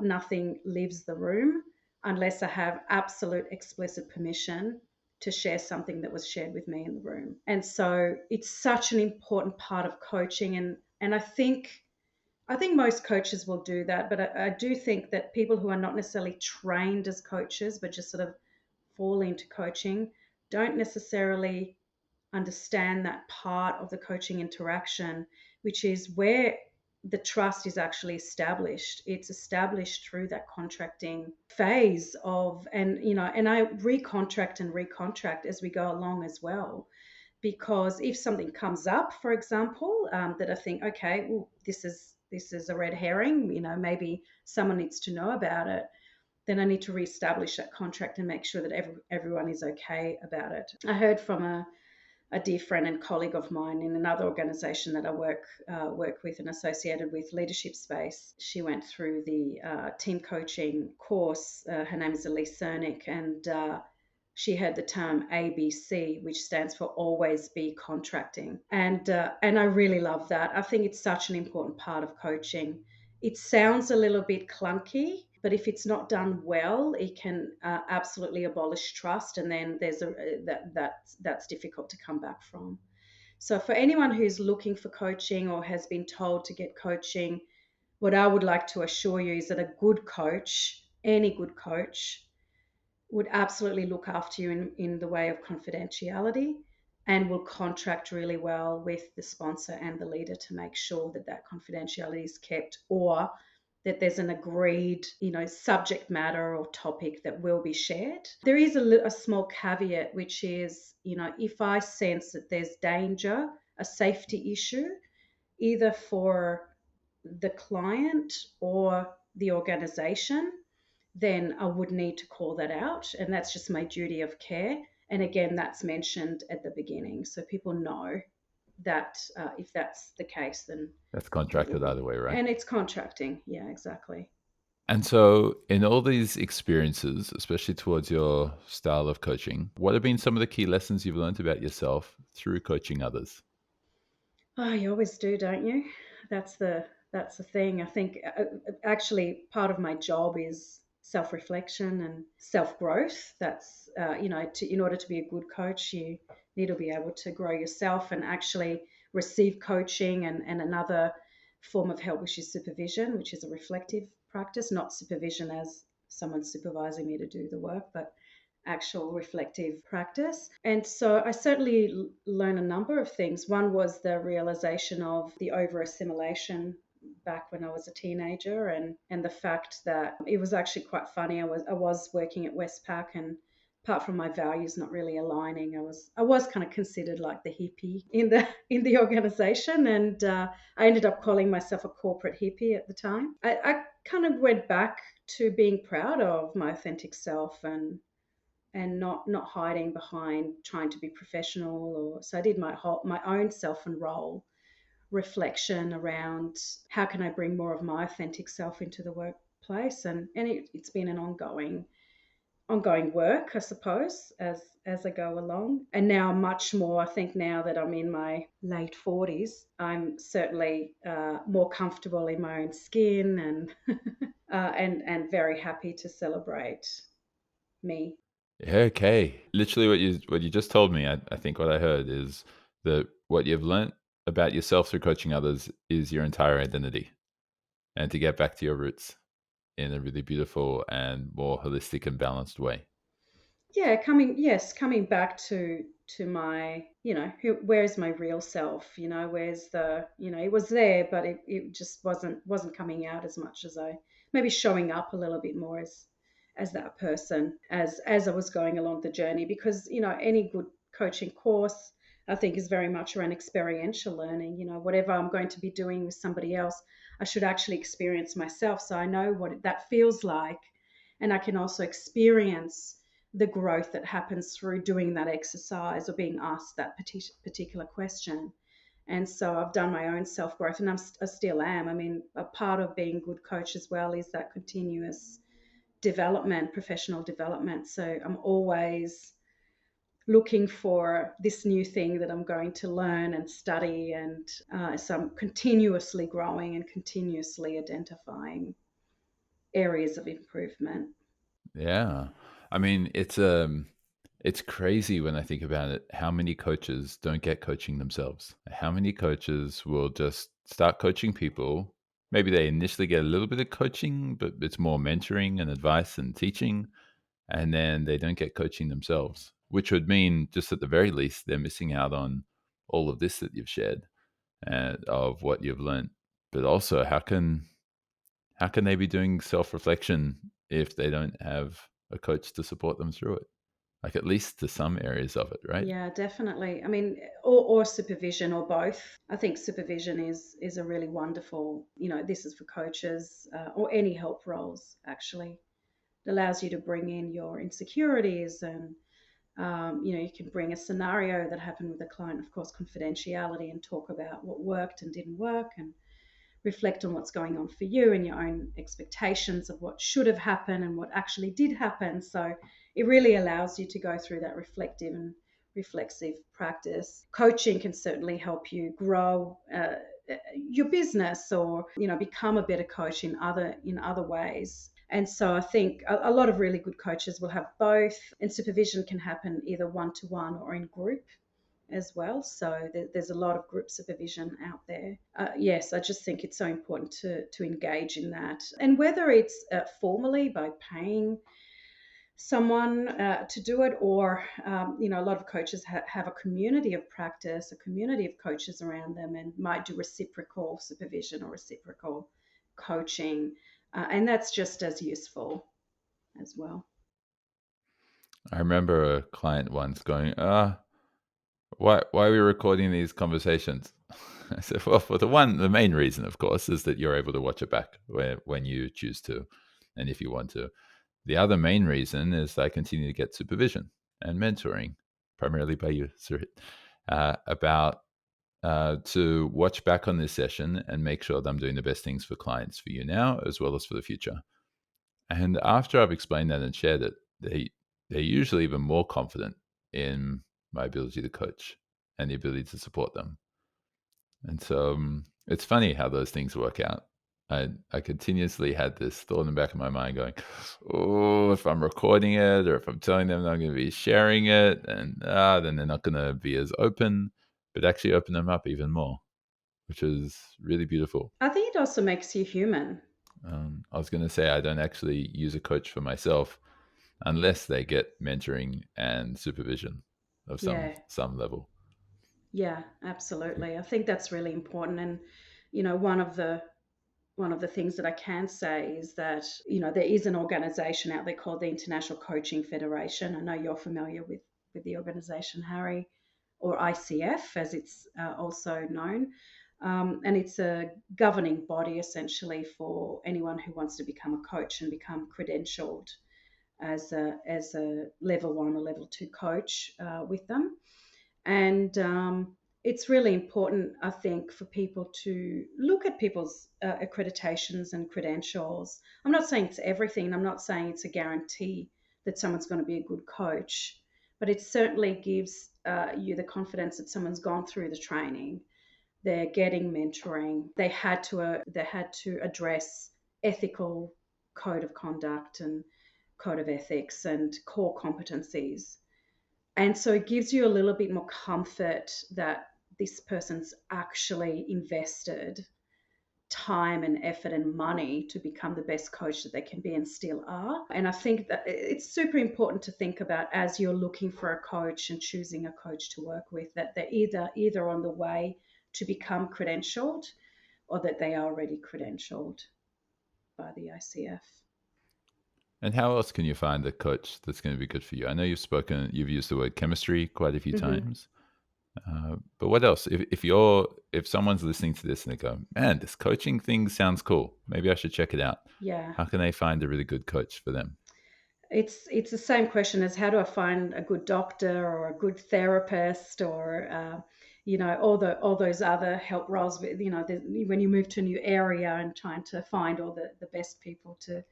nothing leaves the room unless I have absolute explicit permission to share something that was shared with me in the room. And so it's such an important part of coaching. And I think most coaches will do that, but I do think that people who are not necessarily trained as coaches, but just sort of fall into coaching, don't necessarily understand that part of the coaching interaction, which is where the trust is actually established. It's established through that contracting phase of, and I recontract and recontract as we go along as well. Because if something comes up, for example, that I think, okay, well, this is a red herring, maybe someone needs to know about it, then I need to reestablish that contract and make sure that everyone is okay about it. I heard from a dear friend and colleague of mine in another organization that I work with and associated with leadership space. She went through the team coaching course. Her name is Elise Cernick, and she heard the term ABC, which stands for always be contracting. And I really love that. I think it's such an important part of coaching. It sounds a little bit clunky, but if it's not done well, it can absolutely abolish trust, and then that's difficult to come back from. So for anyone who's looking for coaching or has been told to get coaching, what I would like to assure you is that a good coach, any good coach, would absolutely look after you in the way of confidentiality and will contract really well with the sponsor and the leader to make sure that that confidentiality is kept, or that there's an agreed, subject matter or topic that will be shared. There is a small caveat, which is, if I sense that there's danger, a safety issue, either for the client or the organization, then I would need to call that out. And that's just my duty of care. And again, that's mentioned at the beginning. So people know that if that's the case, then That's contracted either way, right? and it's contracting. Yeah, exactly. And so, in all these experiences, especially towards your style of coaching, what have been some of the key lessons you've learned about yourself through coaching others? Oh, you always do, don't you? That's the that's the thing. I think actually part of my job is self-reflection and self-growth. That's in order to be a good coach, you need to be able to grow yourself and actually receive coaching and another form of help, which is supervision, which is a reflective practice, not supervision as someone supervising me to do the work, but actual reflective practice. And so I certainly learned a number of things. One was the realization of the over assimilation back when I was a teenager, and the fact that it was actually quite funny. I was working at Westpac, and apart from my values not really aligning, I was kind of considered like the hippie in the organization, and I ended up calling myself a corporate hippie at the time. I kind of went back to being proud of my authentic self and not hiding behind trying to be professional. Or so I did my own self and role reflection around how can I bring more of my authentic self into the workplace, and it's been an ongoing work, I suppose, as I go along. And now much more, I think now that I'm in my late 40s, I'm certainly more comfortable in my own skin and and very happy to celebrate me. Okay. Literally what you just told me, I think what I heard is that what you've learnt about yourself through coaching others is your entire identity. And to get back to your roots in a really beautiful and more holistic and balanced way. Yeah, coming back to my, where's my real self? Where's the, it was there, but it just wasn't coming out as much as I maybe showing up a little bit more as that person as I was going along the journey. Because any good coaching course, I think, is very much around experiential learning. Whatever I'm going to be doing with somebody else, I should actually experience myself, so I know what that feels like, and I can also experience the growth that happens through doing that exercise or being asked that particular question. And so I've done my own self growth, and I still am. I mean, a part of being a good coach as well is that continuous development, professional development. So I'm always looking for this new thing that I'm going to learn and study. And so I'm continuously growing and continuously identifying areas of improvement. Yeah. I mean, it's crazy when I think about it, how many coaches don't get coaching themselves. How many coaches will just start coaching people. Maybe they initially get a little bit of coaching, but it's more mentoring and advice and teaching, and then they don't get coaching themselves, which would mean just at the very least they're missing out on all of this that you've shared of what you've learned. But also, how can they be doing self-reflection if they don't have a coach to support them through it? Like at least to some areas of it, right? Yeah, definitely. I mean, or supervision, or both. I think supervision is a really wonderful. This is for coaches or any help roles. Actually, it allows you to bring in your insecurities, and you can bring a scenario that happened with a client, of course, confidentiality, and talk about what worked and didn't work, and reflect on what's going on for you and your own expectations of what should have happened and what actually did happen. So it really allows you to go through that reflective and reflexive practice. Coaching can certainly help you grow your business, or become a better coach in other ways. And so I think a lot of really good coaches will have both, and supervision can happen either one to one or in group as well. So there's a lot of group supervision out there. Yes, I just think it's so important to engage in that. And whether it's formally by paying someone to do it, or a lot of coaches have a community of practice, a community of coaches around them, and might do reciprocal supervision or reciprocal coaching. And that's just as useful as well. I remember a client once going, why are we recording these conversations? I said, well, for the main reason, of course, is that you're able to watch it back when you choose to, and if you want to. The other main reason is I continue to get supervision and mentoring, primarily by you, Sarit, about to watch back on this session and make sure that I'm doing the best things for clients for you now as well as for the future. And after I've explained that and shared it, they're usually even more confident in my ability to coach and the ability to support them. And so it's funny how those things work out. I continuously had this thought in the back of my mind going, oh, if I'm recording it or if I'm telling them I'm going to be sharing it, and then they're not going to be as open, but actually open them up even more, which is really beautiful. I think it also makes you human. I was going to say I don't actually use a coach for myself unless they get mentoring and supervision of some Yeah. some level. Yeah, absolutely. I think that's really important. And one of the things that I can say is that there is an organization out there called the International Coaching Federation. I know you're familiar with the organization, Harry, or ICF as it's also known. And it's a governing body essentially for anyone who wants to become a coach and become credentialed as a level 1 or level 2 coach with them. And it's really important, I think, for people to look at people's accreditations and credentials. I'm not saying it's everything. I'm not saying it's a guarantee that someone's going to be a good coach, but it certainly gives you the confidence that someone's gone through the training, they're getting mentoring, they had to address ethical code of conduct and code of ethics and core competencies. And so it gives you a little bit more comfort that this person's actually invested time and effort and money to become the best coach that they can be and still are. And I think that it's super important to think about as you're looking for a coach and choosing a coach to work with, that they're either on the way to become credentialed or that they are already credentialed by the ICF. And how else can you find a coach that's going to be good for you? I know you've used the word chemistry quite a few times. But what else? If someone's listening to this and they go, man, this coaching thing sounds cool, maybe I should check it out. Yeah. How can they find a really good coach for them? It's the same question as how do I find a good doctor or a good therapist or all those other help roles. When you move to a new area and trying to find all the best people to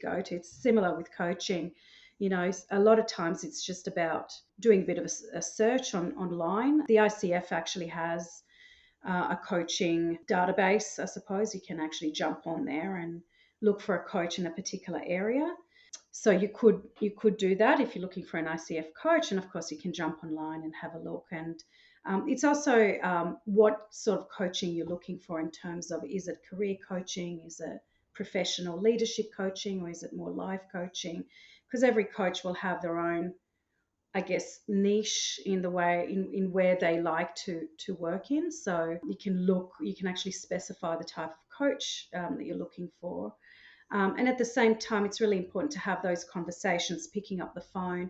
go to. It's similar with coaching. A lot of times it's just about doing a bit of a search online. The ICF actually has a coaching database, I suppose. You can actually jump on there and look for a coach in a particular area. So you could do that if you're looking for an ICF coach, and of course you can jump online and have a look. And it's also what sort of coaching you're looking for in terms of, is it career coaching, is it professional leadership coaching, or is it more life coaching? Because every coach will have their own, I guess, niche in the way in where they like to work in. So you can actually specify the type of coach that you're looking for. And at the same time, it's really important to have those conversations, picking up the phone.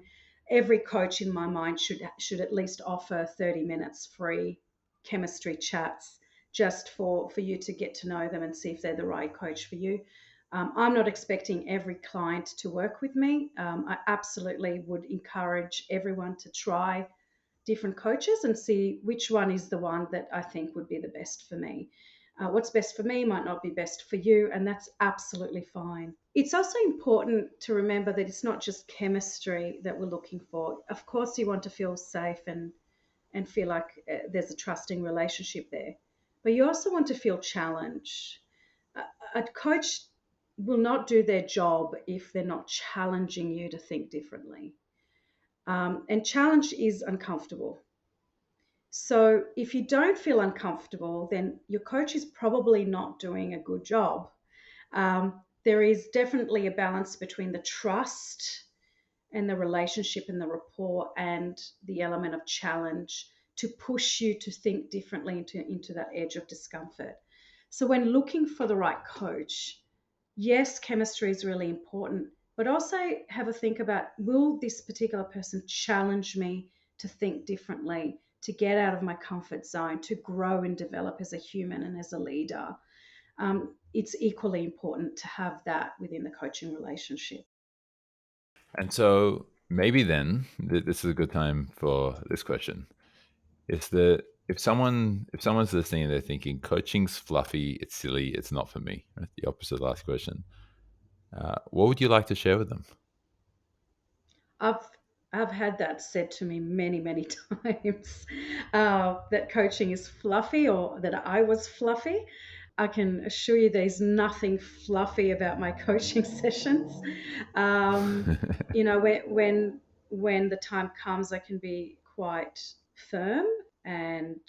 Every coach, in my mind, should at least offer 30 minutes free chemistry chats just for you to get to know them and see if they're the right coach for you. I'm not expecting every client to work with me. I absolutely would encourage everyone to try different coaches and see which one is the one that I think would be the best for me. What's best for me might not be best for you, and that's absolutely fine. It's also important to remember that it's not just chemistry that we're looking for. Of course, you want to feel safe and feel like there's a trusting relationship there, but you also want to feel challenged. A coach will not do their job if they're not challenging you to think differently. And challenge is uncomfortable. So if you don't feel uncomfortable, then your coach is probably not doing a good job. There is definitely a balance between the trust and the relationship and the rapport and the element of challenge to push you to think differently into that edge of discomfort. So when looking for the right coach, yes, chemistry is really important, but also have a think about, will this particular person challenge me to think differently, to get out of my comfort zone, to grow and develop as a human and as a leader? It's equally important to have that within the coaching relationship. And so maybe then this is a good time for this question. Is that if someone's listening and they're thinking coaching's fluffy, it's silly, it's not for me, right? The opposite of the last question. What would you like to share with them? I've I've had that said to me many, many times, that coaching is fluffy or that I was fluffy. I can assure you there's nothing fluffy about my coaching sessions. Um, when the time comes, I can be quite firm and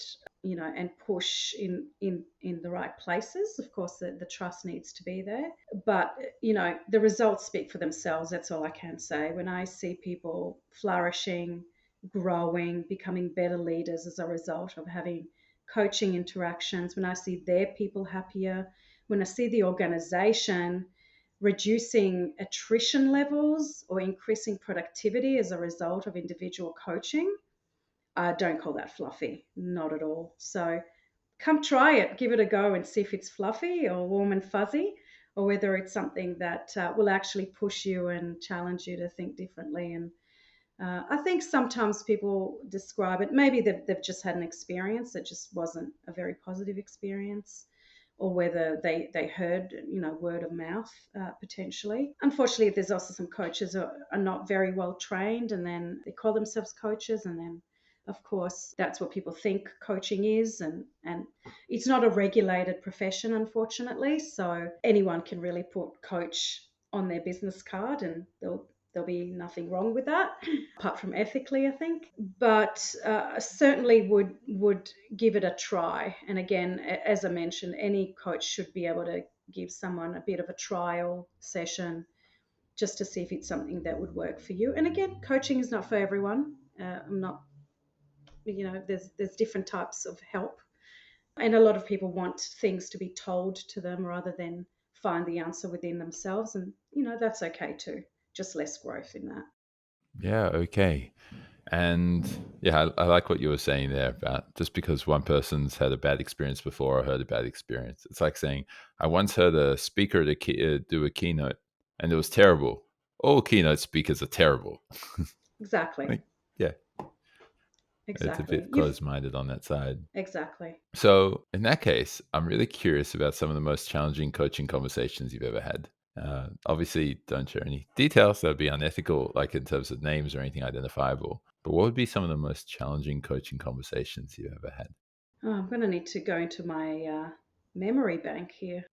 and push in the right places. Of course, the trust needs to be there, but the results speak for themselves. That's all I can say. When I see people flourishing, growing, becoming better leaders as a result of having coaching interactions, when I see their people happier, when I see the organization reducing attrition levels or increasing productivity as a result of individual coaching, don't call that fluffy, not at all. So come try it, give it a go and see if it's fluffy or warm and fuzzy, or whether it's something that will actually push you and challenge you to think differently. And I think sometimes people describe it, maybe they've just had an experience that just wasn't a very positive experience, or whether they heard, word of mouth, potentially. Unfortunately, there's also some coaches who are not very well trained, and then they call themselves coaches, and then of course that's what people think coaching is, and it's not a regulated profession, unfortunately. So anyone can really put coach on their business card and they'll there'll be nothing wrong with that, apart from ethically, I think. But certainly would give it a try. And again, as I mentioned, any coach should be able to give someone a bit of a trial session just to see if it's something that would work for you. And again, coaching is not for everyone. I'm not, there's different types of help, and a lot of people want things to be told to them rather than find the answer within themselves. And, that's okay too. Just less growth in that. Yeah, okay. And yeah, I like what you were saying there about just because one person's had a bad experience before or heard a bad experience. It's like saying, I once heard a speaker do a keynote and it was terrible. All keynote speakers are terrible. Exactly. Like, yeah, it's a Exactly. bit You've closed minded on that side. exactly. So, in that case, I'm really curious about some of the most challenging coaching conversations you've ever had. Obviously, don't share any details. That would be unethical, like in terms of names or anything identifiable. But what would be some of the most challenging coaching conversations you've ever had? Oh, I'm going to need to go into my memory bank here.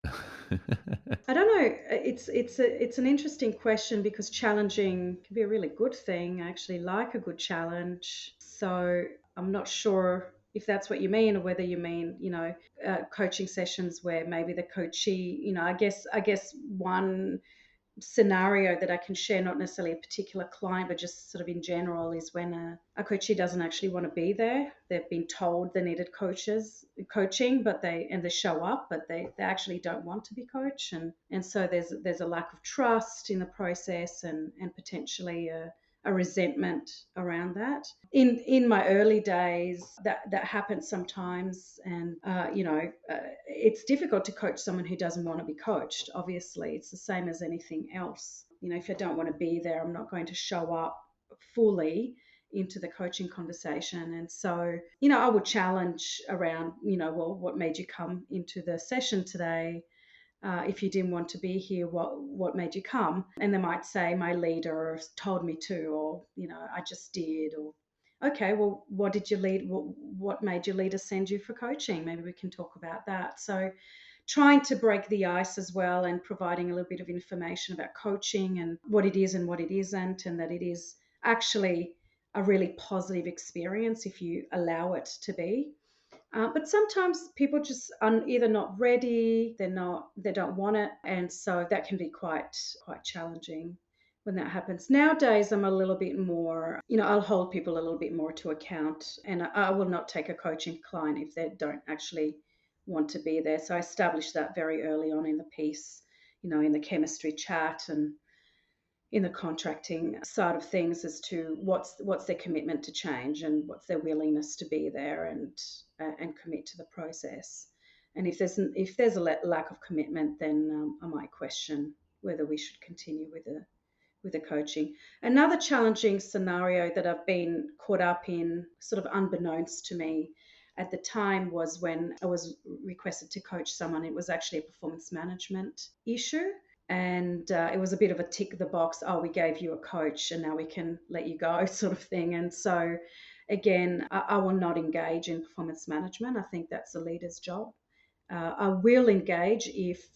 I don't know. It's an interesting question because challenging can be a really good thing. I actually like a good challenge. So I'm not sure if that's what you mean, or whether you mean, coaching sessions where maybe the coachee, I guess one scenario that I can share, not necessarily a particular client, but just sort of in general, is when a coachee doesn't actually want to be there. They've been told they needed coaching, but they show up, but they actually don't want to be coached, and so there's a lack of trust in the process, and potentially a resentment around that. In my early days, that happens sometimes, and it's difficult to coach someone who doesn't want to be coached. Obviously, it's the same as anything else. If I don't want to be there, I'm not going to show up fully into the coaching conversation. And so, I would challenge around, well, what made you come into the session today? If you didn't want to be here, what made you come? And they might say, my leader told me to, or I just did, or okay, well, what made your leader send you for coaching? Maybe we can talk about that. So trying to break the ice as well, and providing a little bit of information about coaching and what it is and what it isn't, and that it is actually a really positive experience if you allow it to be. But sometimes people just are either not ready, they don't want it, and so that can be quite challenging when that happens. Nowadays, I'm a little bit more, I'll hold people a little bit more to account, and I will not take a coaching client if they don't actually want to be there. So I established that very early on in the piece, in the chemistry chat and in the contracting side of things, as to what's their commitment to change, and what's their willingness to be there and commit to the process. And if there's a lack of commitment, then I might question whether we should continue with the coaching. Another challenging scenario that I've been caught up in, sort of unbeknownst to me at the time, was when I was requested to coach someone. It was actually a performance management issue, and it was a bit of a tick the box, oh, we gave you a coach and now we can let you go sort of thing. And so again, I will not engage in performance management. I think that's a leader's job. I will engage if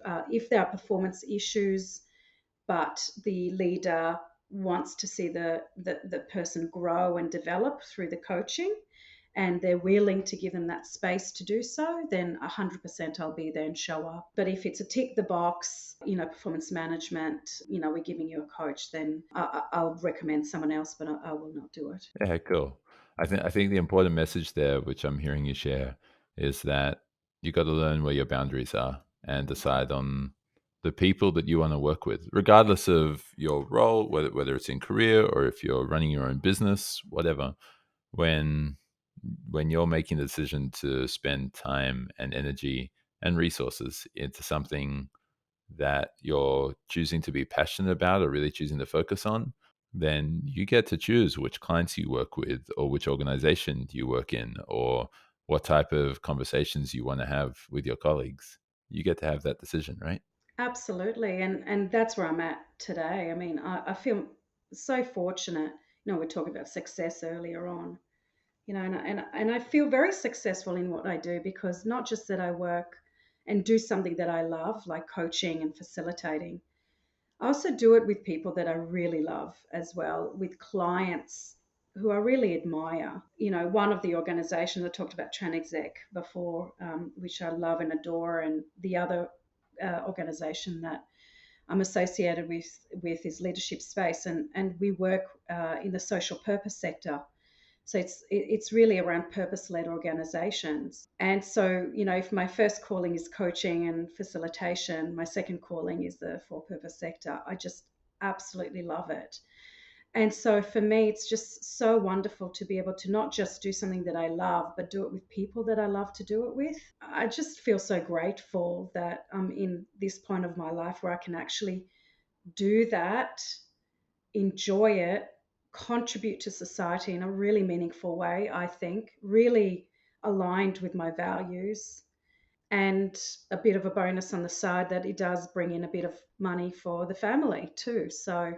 there are performance issues, but the leader wants to see the person grow and develop through the coaching, and they're willing to give them that space to do so, then 100% I'll be there and show up. But if it's a tick the box, performance management, we're giving you a coach, then I'll recommend someone else, but I will not do it. Yeah, cool. I think the important message there, which I'm hearing you share, is that you got to learn where your boundaries are and decide on the people that you want to work with, regardless of your role, whether it's in career or if you're running your own business, whatever. When you're making the decision to spend time and energy and resources into something that you're choosing to be passionate about or really choosing to focus on, then you get to choose which clients you work with or which organization you work in or what type of conversations you want to have with your colleagues. You get to have that decision, right? Absolutely. And that's where I'm at today. I mean, I feel so fortunate. We're talking about success earlier on, and I feel very successful in what I do, because not just that I work and do something that I love, like coaching and facilitating. I also do it with people that I really love as well, with clients who I really admire. One of the organizations I talked about, TranExec, before, which I love and adore, and the other organization that I'm associated with is Leadership Space, and we work in the social purpose sector. So it's really around purpose-led organizations. And so, if my first calling is coaching and facilitation, my second calling is the for-purpose sector. I just absolutely love it. And so for me, it's just so wonderful to be able to not just do something that I love, but do it with people that I love to do it with. I just feel so grateful that I'm in this point of my life where I can actually do that, enjoy it, contribute to society in a really meaningful way, I think, really aligned with my values. And a bit of a bonus on the side that it does bring in a bit of money for the family too. So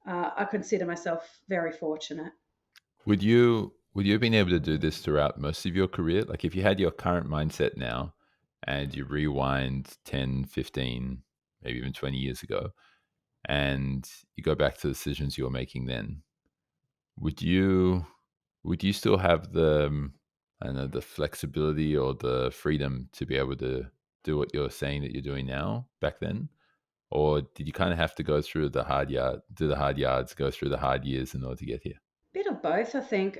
I consider myself very fortunate. Would you have been able to do this throughout most of your career? Like if you had your current mindset now and you rewind 10, 15, maybe even 20 years ago, and you go back to the decisions you were making then, would you would you still have the I don't know, the flexibility or the freedom to be able to do what you're saying that you're doing now back then? Or did you kind of have to go through the hard yard, do the hard yards, go through the hard years in order to get here? Bit of both, I think.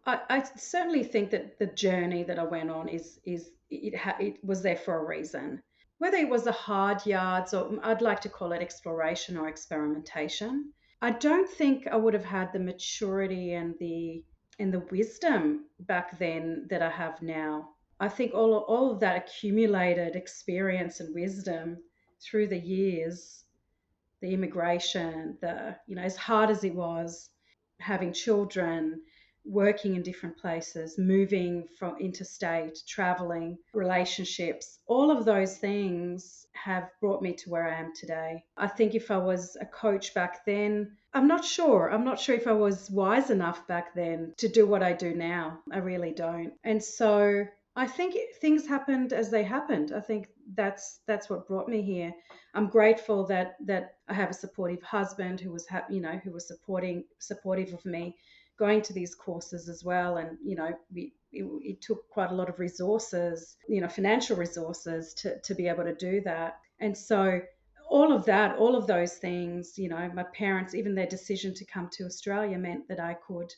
I certainly think that the journey that I went on it was there for a reason. Whether it was the hard yards, or I'd like to call it exploration or experimentation, I don't think I would have had the maturity and the wisdom back then that I have now. I think all of that accumulated experience and wisdom through the years, the immigration, as hard as it was, having children, working in different places, moving from interstate, traveling, relationships, all of those things have brought me to where I am today. I think if I was a coach back then, I'm not sure. I'm not sure if I was wise enough back then to do what I do now. I really don't. And so I think things happened as they happened. I think that's what brought me here. I'm grateful that I have a supportive husband who was who was supportive of me going to these courses as well. And it took quite a lot of resources, financial resources to be able to do that. And so all of those things, my parents, even their decision to come to Australia meant that I could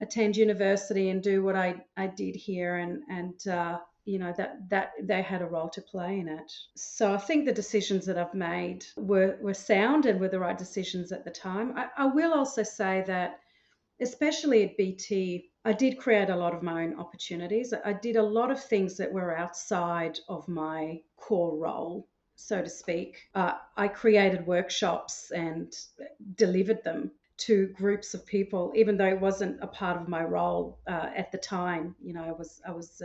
attend university and do what I did here, and that they had a role to play in it. So I think the decisions that I've made were sound and were the right decisions at the time. I will also say that, especially at BT, I did create a lot of my own opportunities. I did a lot of things that were outside of my core role, so to speak. I created workshops and delivered them to groups of people, even though it wasn't a part of my role at the time. I was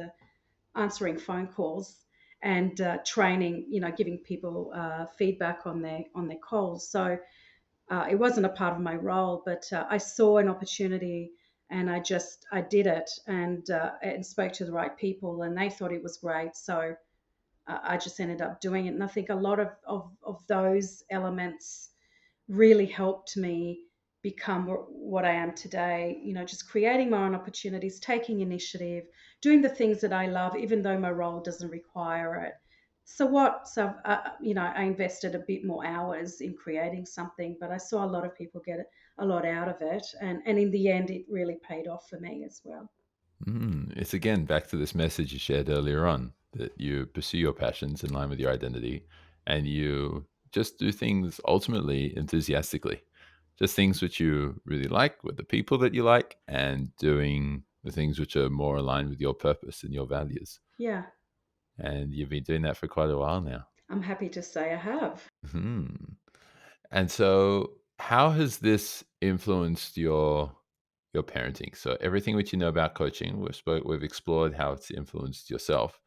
answering phone calls and training, giving people feedback on their calls. So it wasn't a part of my role, but I saw an opportunity and I did it, and spoke to the right people, and they thought it was great. So I just ended up doing it. And I think a lot of those elements really helped me become what I am today. Just creating my own opportunities, taking initiative, doing the things that I love, even though my role doesn't require it. So what? So I invested a bit more hours in creating something, but I saw a lot of people get a lot out of it, and in the end, it really paid off for me as well. It's again back to this message you shared earlier on that you pursue your passions in line with your identity and you just do things ultimately enthusiastically. Just things which you really like with the people that you like and doing the things which are more aligned with your purpose and your values. Yeah, And you've been doing that for quite a while now. I'm happy to say I have. Hmm. And so, how has this influenced your parenting? So, everything which you know about coaching, we've explored how it's influenced yourself.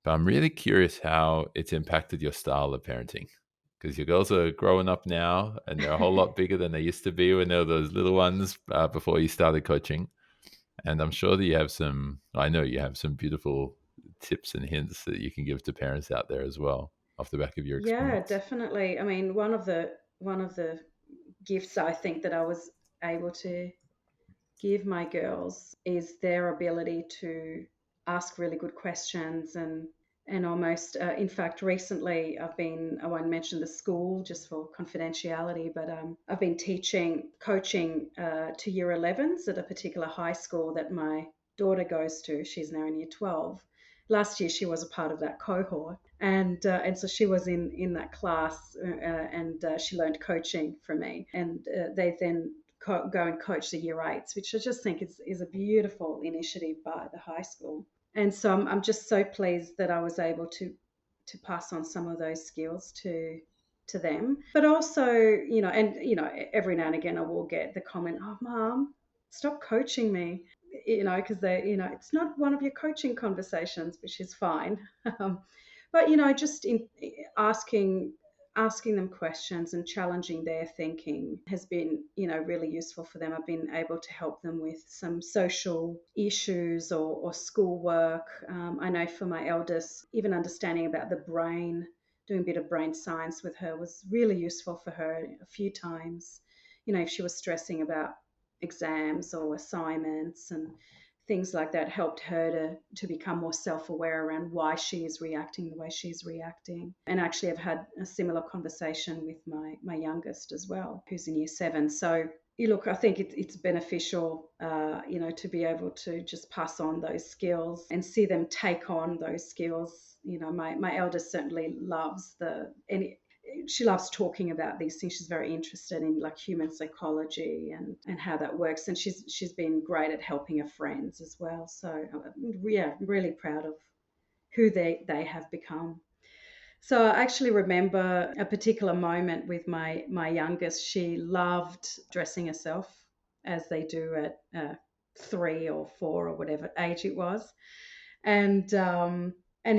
But I'm really curious how it's impacted your style of parenting, because your girls are growing up now, and they're a whole lot bigger than they used to be when they were those little ones before you started coaching. And I'm sure that you have some. I know you have some beautiful tips and hints that you can give to parents out there as well, off the back of your Yeah, experience. definitely. I mean, one of the the gifts I think that I was able to give my girls is their ability to ask really good questions and almost in fact recently I won't mention the school just for confidentiality, but I've been coaching to year 11s at a particular high school that my daughter goes to. She's now in year 12. Last year she was a part of that cohort, and so she was in that class, and she learned coaching from me, and they then go and coach the year eights, which I just think is a beautiful initiative by the high school. And so I'm just so pleased that I was able to pass on some of those skills to them. But also, every now and again I will get the comment, "Oh, Mom, stop coaching me," because it's not one of your coaching conversations, which is fine. um, but just in asking them questions and challenging their thinking has been, really useful for them. I've been able to help them with some social issues or schoolwork. I know for my eldest, even understanding about the brain, doing a bit of brain science with her was really useful for her a few times. If she was stressing about exams or assignments and things like that, helped her to become more self-aware around why she is reacting the way she's reacting. And actually I've had a similar conversation with my youngest as well, who's in year 7. So look, I think it's beneficial, to be able to just pass on those skills and see them take on those skills. My eldest certainly loves she loves talking about these things. She's very interested in like human psychology and how that works. And she's been great at helping her friends as well. So yeah, I'm really proud of who they have become. So I actually remember a particular moment with my youngest. She loved dressing herself as they do at 3 or 4 or whatever age it was, and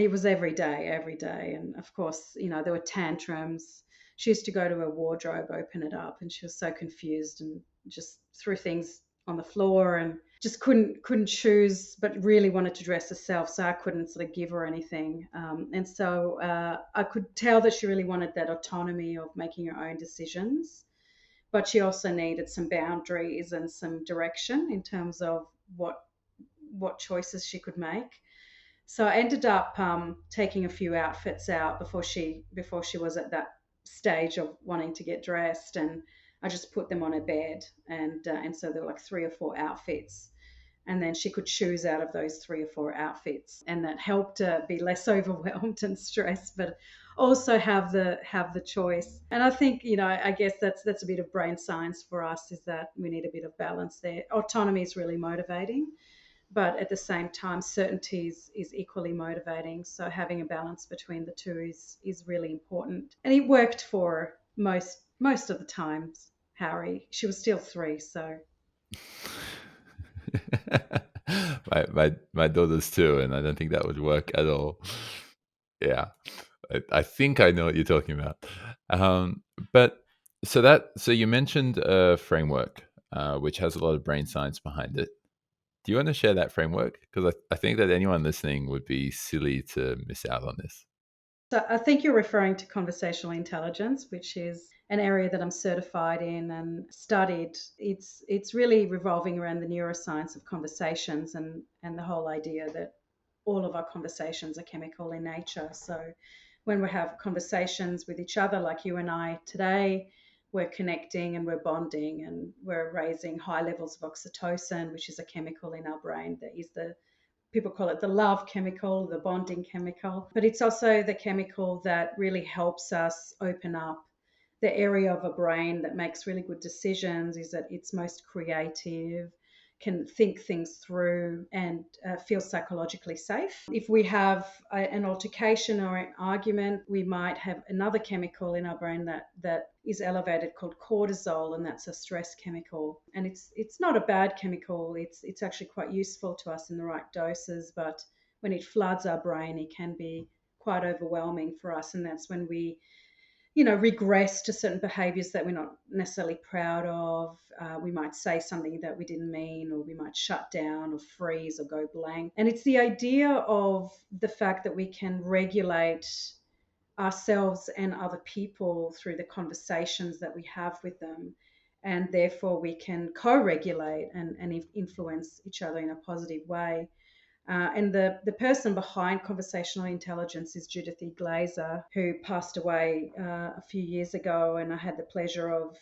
it was every day. And of course, there were tantrums. She used to go to her wardrobe, open it up, and she was so confused and just threw things on the floor and just couldn't choose, but really wanted to dress herself. So I couldn't sort of give her anything. And so I could tell that she really wanted that autonomy of making her own decisions, but she also needed some boundaries and some direction in terms of what choices she could make. So I ended up taking a few outfits out before she was at that stage of wanting to get dressed, and I just put them on her bed, and so there were like 3 or 4 outfits, and then she could choose out of those 3 or 4 outfits, and that helped her be less overwhelmed and stressed, but also have the choice. And I think, I guess that's a bit of brain science for us, is that we need a bit of balance there. Autonomy is really motivating, but at the same time, certainty is equally motivating. So having a balance between the two is really important. And it worked for most of the times, Harry. She was still 3, so. my daughters too, and I don't think that would work at all. Yeah, I think I know what you're talking about. But so you mentioned a framework which has a lot of brain science behind it. Do you want to share that framework? Because I think that anyone listening would be silly to miss out on this. So I think you're referring to conversational intelligence, which is an area that I'm certified in and studied. It's really revolving around the neuroscience of conversations and the whole idea that all of our conversations are chemical in nature. So when we have conversations with each other, like you and I today, we're connecting and we're bonding and we're raising high levels of oxytocin, which is a chemical in our brain that is people call it the love chemical, the bonding chemical, but it's also the chemical that really helps us open up the area of a brain that makes really good decisions, is that it's most creative, can think things through, and feel psychologically safe. If we have an altercation or an argument, we might have another chemical in our brain that is elevated called cortisol, and that's a stress chemical. And it's not a bad chemical. It's actually quite useful to us in the right doses, but when it floods our brain, it can be quite overwhelming for us, and that's when we regress to certain behaviors that we're not necessarily proud of. We might say something that we didn't mean, or we might shut down or freeze or go blank. And it's the idea of the fact that we can regulate ourselves and other people through the conversations that we have with them. And therefore, we can co regulate and influence each other in a positive way. And the person behind conversational intelligence is Judith E. Glaser, who passed away a few years ago. And I had the pleasure of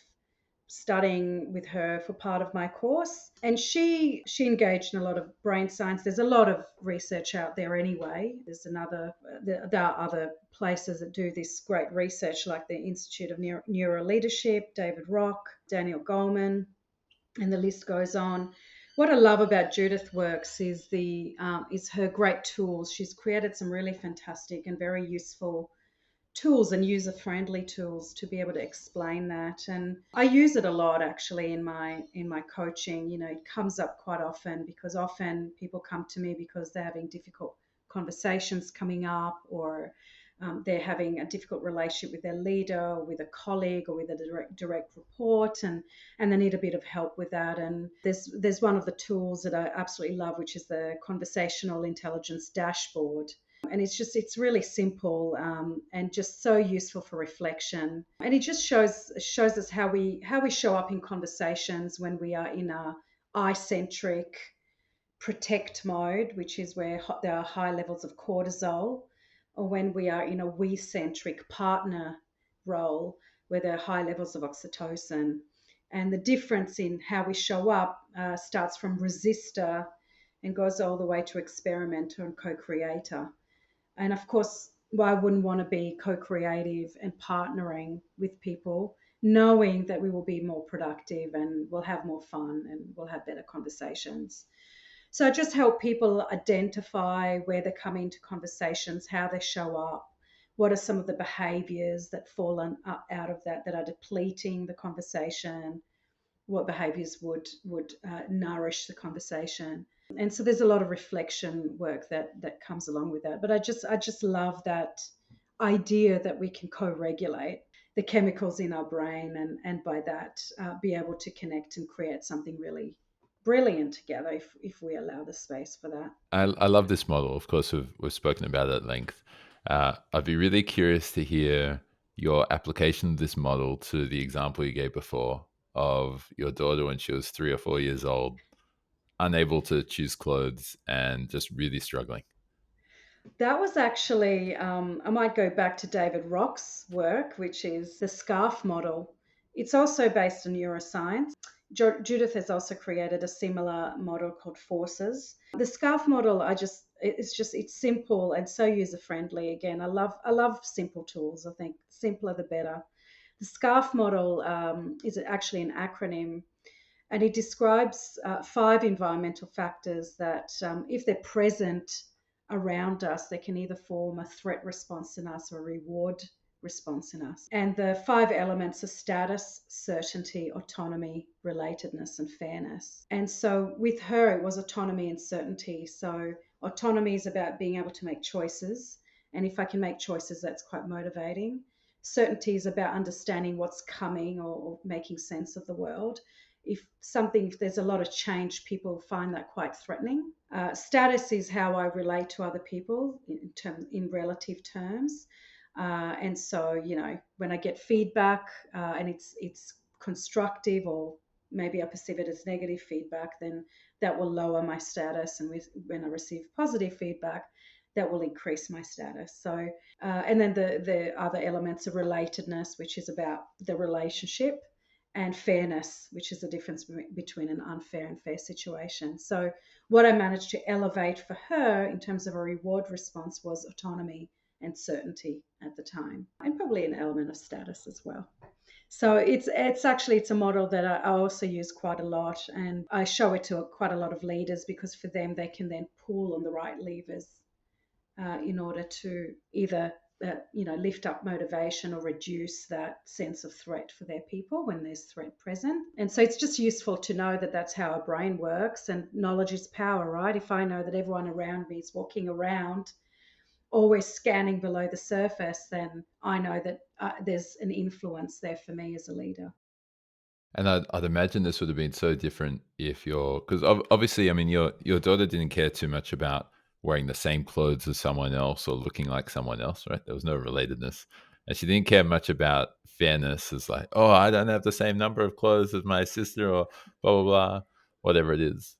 studying with her for part of my course, and she engaged in a lot of brain science. There's a lot of research out there anyway. There are other places that do this great research, like the Institute of Neuro Leadership, David Rock, Daniel Goleman, and the list goes on. What I love about Judith works is her great tools. She's created some really fantastic and very useful tools and user friendly tools to be able to explain that. And I use it a lot actually in my coaching. It comes up quite often because often people come to me because they're having difficult conversations coming up, or they're having a difficult relationship with their leader or with a colleague or with a direct report, and they need a bit of help with that. And there's one of the tools that I absolutely love, which is the conversational intelligence dashboard. And it's really simple, and just so useful for reflection. And it just shows us how we show up in conversations when we are in a I-centric protect mode, which is where there are high levels of cortisol, or when we are in a we-centric partner role, where there are high levels of oxytocin. And the difference in how we show up starts from resistor and goes all the way to experimenter and co-creator. And of course, I wouldn't want to be co-creative and partnering with people, knowing that we will be more productive and we'll have more fun and we'll have better conversations. So I just help people identify where they come into conversations, how they show up, what are some of the behaviors that fall out of that are depleting the conversation, what behaviors would nourish the conversation. And so there's a lot of reflection work that comes along with that. But I just love that idea that we can co-regulate the chemicals in our brain, and by that be able to connect and create something really brilliant together if we allow the space for that. I love this model. Of course, we've spoken about it at length. I'd be really curious to hear your application of this model to the example you gave before of your daughter when she was 3 or 4 years old, unable to choose clothes and just really struggling. That was actually, I might go back to David Rock's work, which is the SCARF model. It's also based on neuroscience. Judith has also created a similar model called Forces. The SCARF model, it's simple and so user friendly. Again, I love simple tools. I think simpler the better. The SCARF model is actually an acronym, and it describes 5 environmental factors that, if they're present around us, they can either form a threat response in us or a reward response in us. And the 5 elements are status, certainty, autonomy, relatedness, and fairness. And so with her, it was autonomy and certainty. So autonomy is about being able to make choices. And if I can make choices, that's quite motivating. Certainty is about understanding what's coming, or making sense of the world. If there's a lot of change, people find that quite threatening. Status is how I relate to other people in relative terms. And so, when I get feedback and it's constructive, or maybe I perceive it as negative feedback, then that will lower my status. And when I receive positive feedback, that will increase my status. So, and then the other elements of relatedness, which is about the relationship, and fairness, which is the difference between an unfair and fair situation. So what I managed to elevate for her in terms of a reward response was autonomy and certainty at the time, and probably an element of status as well. So it's a model that I also use quite a lot, and I show it to quite a lot of leaders, because for them, they can then pull on the right levers in order to either lift up motivation or reduce that sense of threat for their people when there's threat present. And so it's just useful to know that that's how our brain works, and knowledge is power, right? If I know that everyone around me is walking around always scanning below the surface, then I know that there's an influence there for me as a leader. And I'd imagine this would have been so different if because obviously, I mean, your daughter didn't care too much about wearing the same clothes as someone else or looking like someone else, right? There was no relatedness. And she didn't care much about fairness, as like, oh, I don't have the same number of clothes as my sister or blah, blah, blah, whatever it is.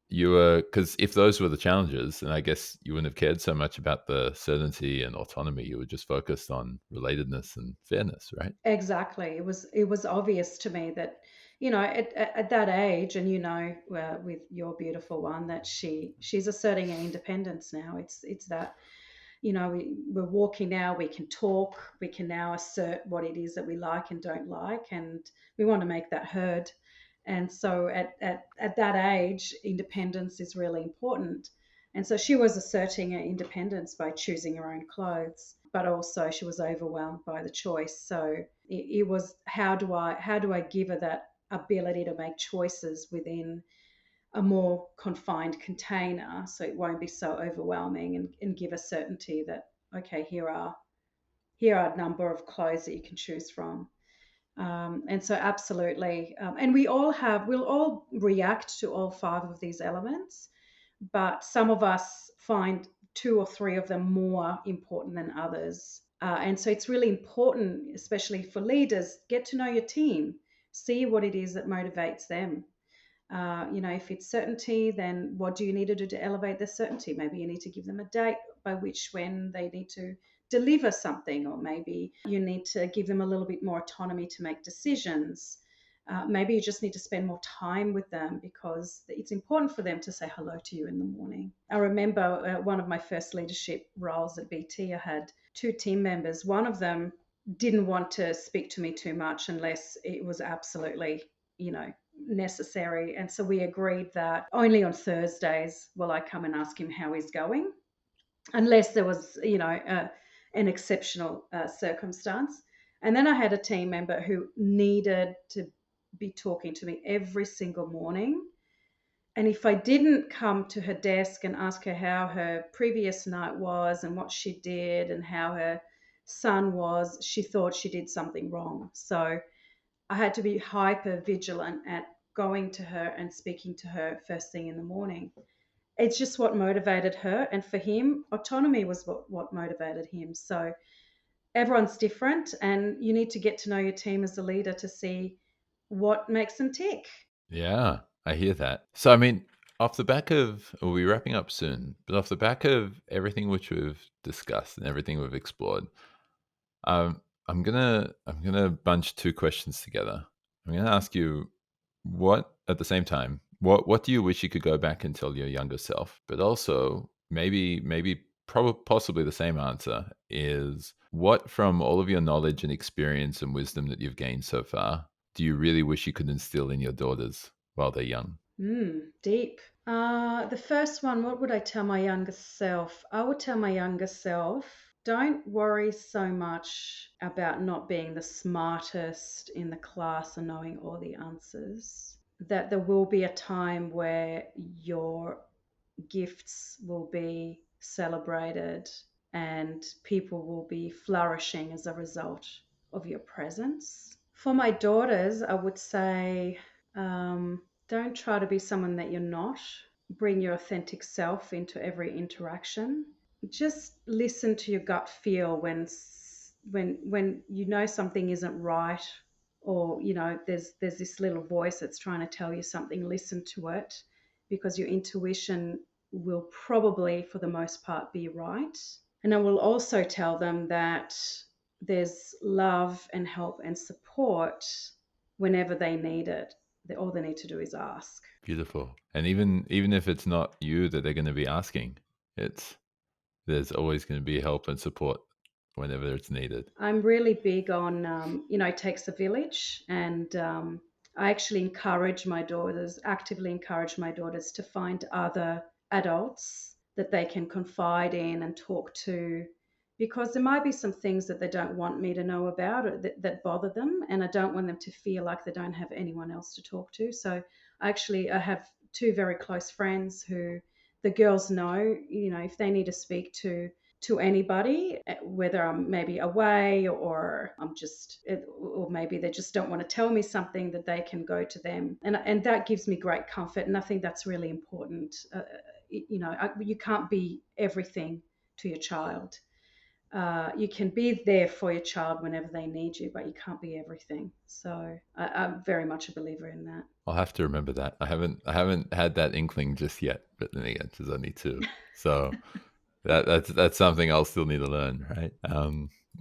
You were, because if those were the challenges, then I guess you wouldn't have cared so much about the certainty and autonomy. You were just focused on relatedness and fairness, right? Exactly. It was obvious to me that, at that age, and with your beautiful one, that she's asserting her independence now. It's that, we're walking now, we can talk, we can now assert what it is that we like and don't like, and we want to make that heard. And so at that age, independence is really important. And so she was asserting her independence by choosing her own clothes, but also she was overwhelmed by the choice. So it was, how do I give her that ability to make choices within a more confined container, so it won't be so overwhelming, and give a certainty that, okay, here are a number of clothes that you can choose from. And so absolutely, and we'll all react to all five of these elements, but some of us find two or three of them more important than others. And so it's really important, especially for leaders, get to know your team, see what it is that motivates them. If it's certainty, then what do you need to do to elevate the certainty? Maybe you need to give them a date by which when they need to deliver something, or maybe you need to give them a little bit more autonomy to make decisions. Maybe you just need to spend more time with them because it's important for them to say hello to you in the morning. I remember one of my first leadership roles at BT, I had two team members. One of them didn't want to speak to me too much unless it was absolutely, necessary. And so we agreed that only on Thursdays will I come and ask him how he's going, unless there was, an exceptional circumstance. And then I had a team member who needed to be talking to me every single morning. And if I didn't come to her desk and ask her how her previous night was and what she did and how her son was, she thought she did something wrong. So I had to be hyper vigilant at going to her and speaking to her first thing in the morning. It's just what motivated her. And for him, autonomy was what motivated him. So everyone's different, and you need to get to know your team as a leader to see what makes them tick. Yeah, I hear that. So, I mean, off the back of, we'll be wrapping up soon, but off the back of everything which we've discussed and everything we've explored, I'm gonna bunch two questions together. I'm gonna ask you, what at the same time, what do you wish you could go back and tell your younger self? But also, maybe probably possibly the same answer is, what from all of your knowledge and experience and wisdom that you've gained so far do you really wish you could instill in your daughters while they're young? Deep. The first one, what would I tell my younger self? I would tell my younger self, don't worry so much about not being the smartest in the class and knowing all the answers. That there will be a time where your gifts will be celebrated and people will be flourishing as a result of your presence. For my daughters, I would say, don't try to be someone that you're not. Bring your authentic self into every interaction. Just listen to your gut feel when you know something isn't right, or there's this little voice that's trying to tell you something. Listen to it, because your intuition will probably, for the most part, be right. And I will also tell them that there's love and help and support whenever they need it. All they need to do is ask. Beautiful. And even if it's not you that they're going to be asking, it's there's always going to be help and support whenever it's needed. I'm really big on, it takes a village. And I actually actively encourage my daughters to find other adults that they can confide in and talk to, because there might be some things that they don't want me to know about, or that bother them. And I don't want them to feel like they don't have anyone else to talk to. So I have two very close friends who the girls know, if they need to speak to anybody, whether I'm maybe away, or or maybe they just don't want to tell me something, that they can go to them, and that gives me great comfort. And I think that's really important. you can't be everything to your child. You can be there for your child whenever they need you, but you can't be everything. So I'm very much a believer in that. I'll have to remember that. I haven't had that inkling just yet, but then again, there's only two. So that's something I'll still need to learn, right?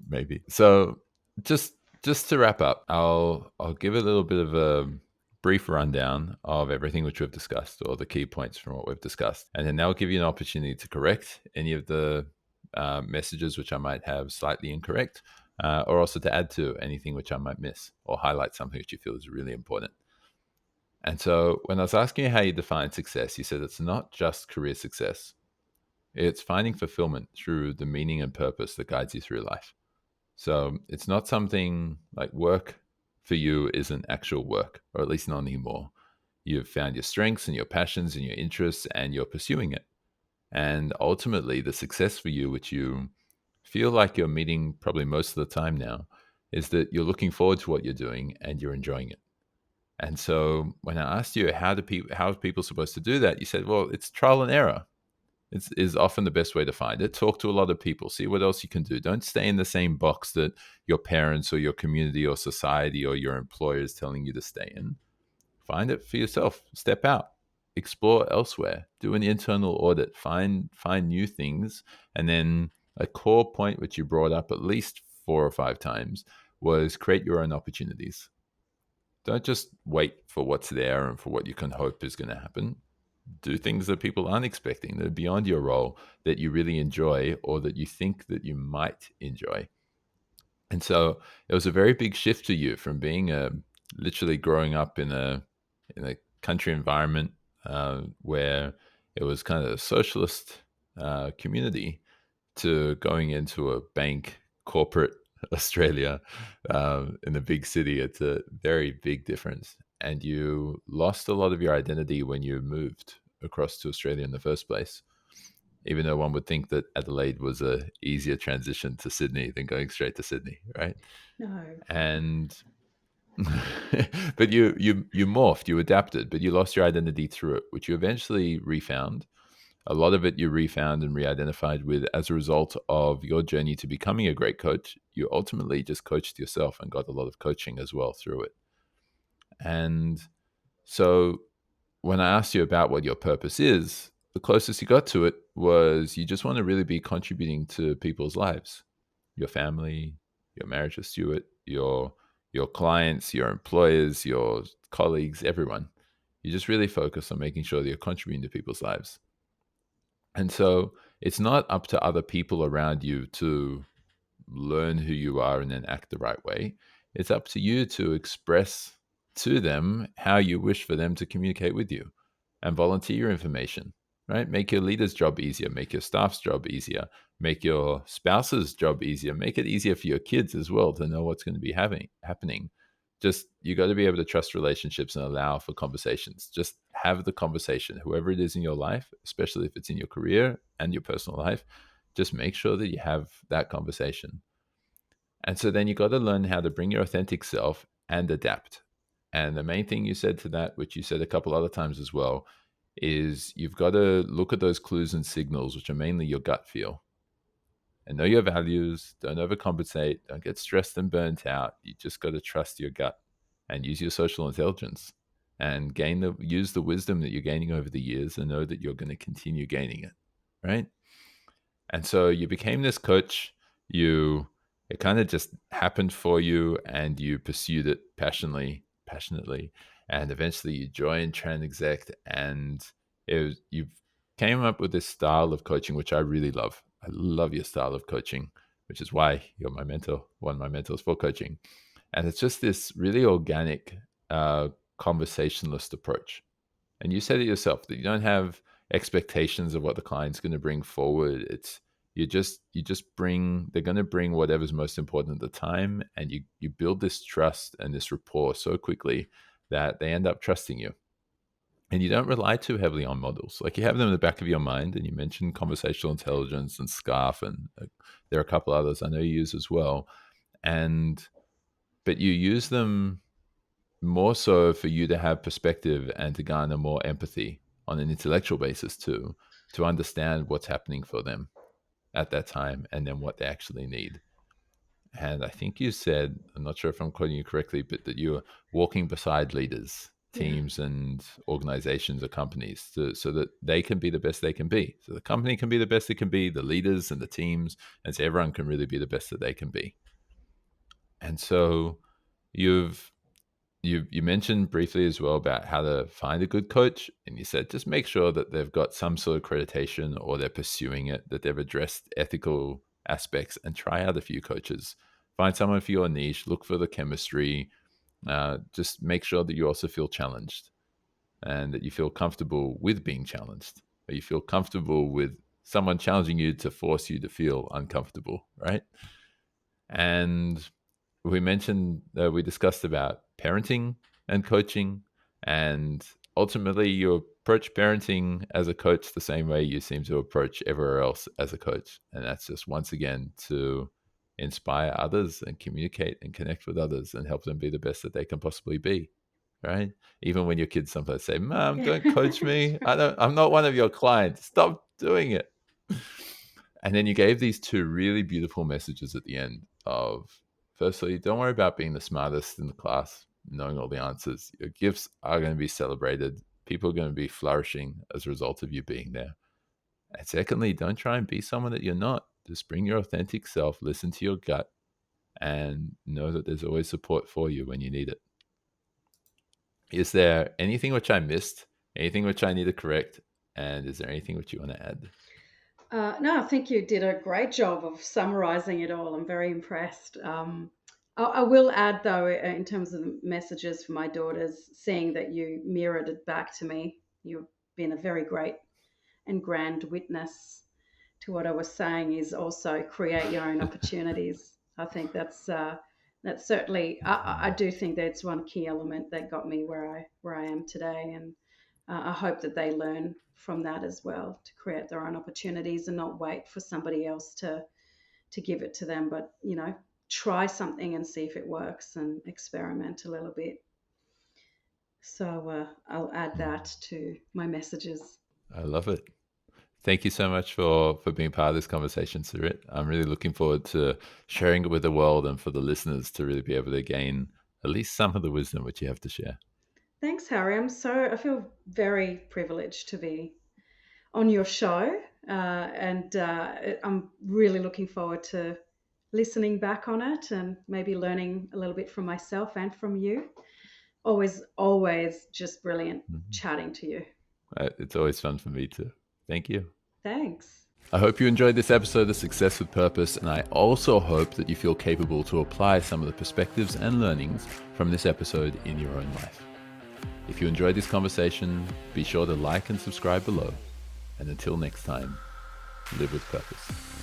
Maybe. So just just to wrap up, I'll give a little bit of a brief rundown of everything which we've discussed, or the key points from what we've discussed, and then that'll give you an opportunity to correct any of the messages which I might have slightly incorrect, or also to add to anything which I might miss, or highlight something which you feel is really important. And so when I was asking you how you define success, you said it's not just career success. It's finding fulfillment through the meaning and purpose that guides you through life. So it's not something like work for you isn't actual work, or at least not anymore. You've found your strengths and your passions and your interests, and you're pursuing it. And ultimately, the success for you, which you feel like you're meeting probably most of the time now, is that you're looking forward to what you're doing and you're enjoying it. And so when I asked you how are people supposed to do that, you said, well, it's trial and error. It's is often the best way to find it. Talk to a lot of people, see what else you can do. Don't stay in the same box that your parents or your community or society or your employer is telling you to stay in. Find it for yourself. Step out. Explore elsewhere. Do an internal audit. Find new things. And then a core point which you brought up at least 4 or 5 times was create your own opportunities. Don't just wait for what's there and for what you can hope is going to happen. Do things that people aren't expecting, that are beyond your role, that you really enjoy or that you think that you might enjoy. And so it was a very big shift to you from being literally growing up in a country environment where it was kind of a socialist community, to going into a bank, corporate Australia, in a big city. It's a very big difference. And you lost a lot of your identity when you moved across to Australia in the first place, even though one would think that Adelaide was a easier transition to Sydney than going straight to Sydney, right? No. And but you morphed, you adapted, but you lost your identity through it, which you eventually refound. A lot of it you refound and re-identified with as a result of your journey to becoming a great coach. You ultimately just coached yourself and got a lot of coaching as well through it. And so when I asked you about what your purpose is, the closest you got to it was you just want to really be contributing to people's lives, your family, your marriage with Stuart, your clients, your employers, your colleagues, everyone. You just really focus on making sure that you're contributing to people's lives. And so it's not up to other people around you to learn who you are and then act the right way. It's up to you to express to them how you wish for them to communicate with you, and volunteer your information, right? Make your leader's job easier, make your staff's job easier, make your spouse's job easier, make it easier for your kids as well to know what's going to be happening. Just you got to be able to trust relationships and allow for conversations. Just have the conversation, whoever it is in your life, especially if it's in your career and your personal life. Just make sure that you have that conversation. And so then you got to learn how to bring your authentic self and adapt. And the main thing you said to that, which you said a couple other times as well, is you've got to look at those clues and signals, which are mainly your gut feel, and know your values. Don't overcompensate. Don't get stressed and burnt out. You just got to trust your gut and use your social intelligence and use the wisdom that you're gaining over the years, and know that you're going to continue gaining it, right? And so you became this coach. It kind of just happened for you, and you pursued it passionately, and eventually you joined TranExec, and you came up with this style of coaching, which I really love. I love your style of coaching, which is why you're my mentor, one of my mentors for coaching. And it's just this really organic, conversationalist approach. And you said it yourself that you don't have expectations of what the client's going to bring forward. It's you just bring they're going to bring whatever's most important at the time, and you build this trust and this rapport so quickly that they end up trusting you. And you don't rely too heavily on models. Like, you have them in the back of your mind, and you mentioned conversational intelligence and SCARF, and there are a couple others I know you use as well. But you use them more so for you to have perspective and to garner more empathy on an intellectual basis too. to understand what's happening for them at that time and then what they actually need. And I think you said, I'm not sure if I'm quoting you correctly, but that you're walking beside leaders, teams, and organizations or companies so that they can be the best they can be. So the company can be the best it can be, the leaders and the teams, and so everyone can really be the best that they can be. And so you mentioned briefly as well about how to find a good coach. And you said just make sure that they've got some sort of accreditation or they're pursuing it, that they've addressed ethical aspects, and try out a few coaches. Find someone for your niche, look for the chemistry. Just make sure that you also feel challenged and that you feel comfortable with being challenged, or you feel comfortable with someone challenging you to force you to feel uncomfortable, right? And we mentioned, we discussed about parenting and coaching, and ultimately you approach parenting as a coach the same way you seem to approach everywhere else as a coach. And that's just, once again, to inspire others and communicate and connect with others and help them be the best that they can possibly be, right? Even when your kids sometimes say, Mom, don't coach me. I'm not one of your clients. Stop doing it. And then you gave these two really beautiful messages at the end of, firstly, don't worry about being the smartest in the class, knowing all the answers. Your gifts are going to be celebrated. People are going to be flourishing as a result of you being there. And secondly, don't try and be someone that you're not. Just bring your authentic self, listen to your gut, and know that there's always support for you when you need it. Is there anything which I missed? Anything which I need to correct? And is there anything which you want to add? No, I think you did a great job of summarizing it all. I'm very impressed. I will add, though, in terms of the messages for my daughters, seeing that you mirrored it back to me, you've been a very great and grand witness to what I was saying, is also create your own opportunities. I think that's certainly, I do think that's one key element that got me where I am today. And I hope that they learn from that as well, to create their own opportunities and not wait for somebody else to give it to them, but try something and see if it works and experiment a little bit. So I'll add that to my messages. I love it. Thank you so much for being part of this conversation, Sarit. I'm really looking forward to sharing it with the world and for the listeners to really be able to gain at least some of the wisdom which you have to share. Thanks, Harry. I feel very privileged to be on your show, and I'm really looking forward to listening back on it and maybe learning a little bit from myself and from you. Always just brilliant chatting to you. It's always fun for me too. Thank you. Thanks. I hope you enjoyed this episode of Success with Purpose, and I also hope that you feel capable to apply some of the perspectives and learnings from this episode in your own life. If you enjoyed this conversation, be sure to like and subscribe below. And until next time, live with purpose.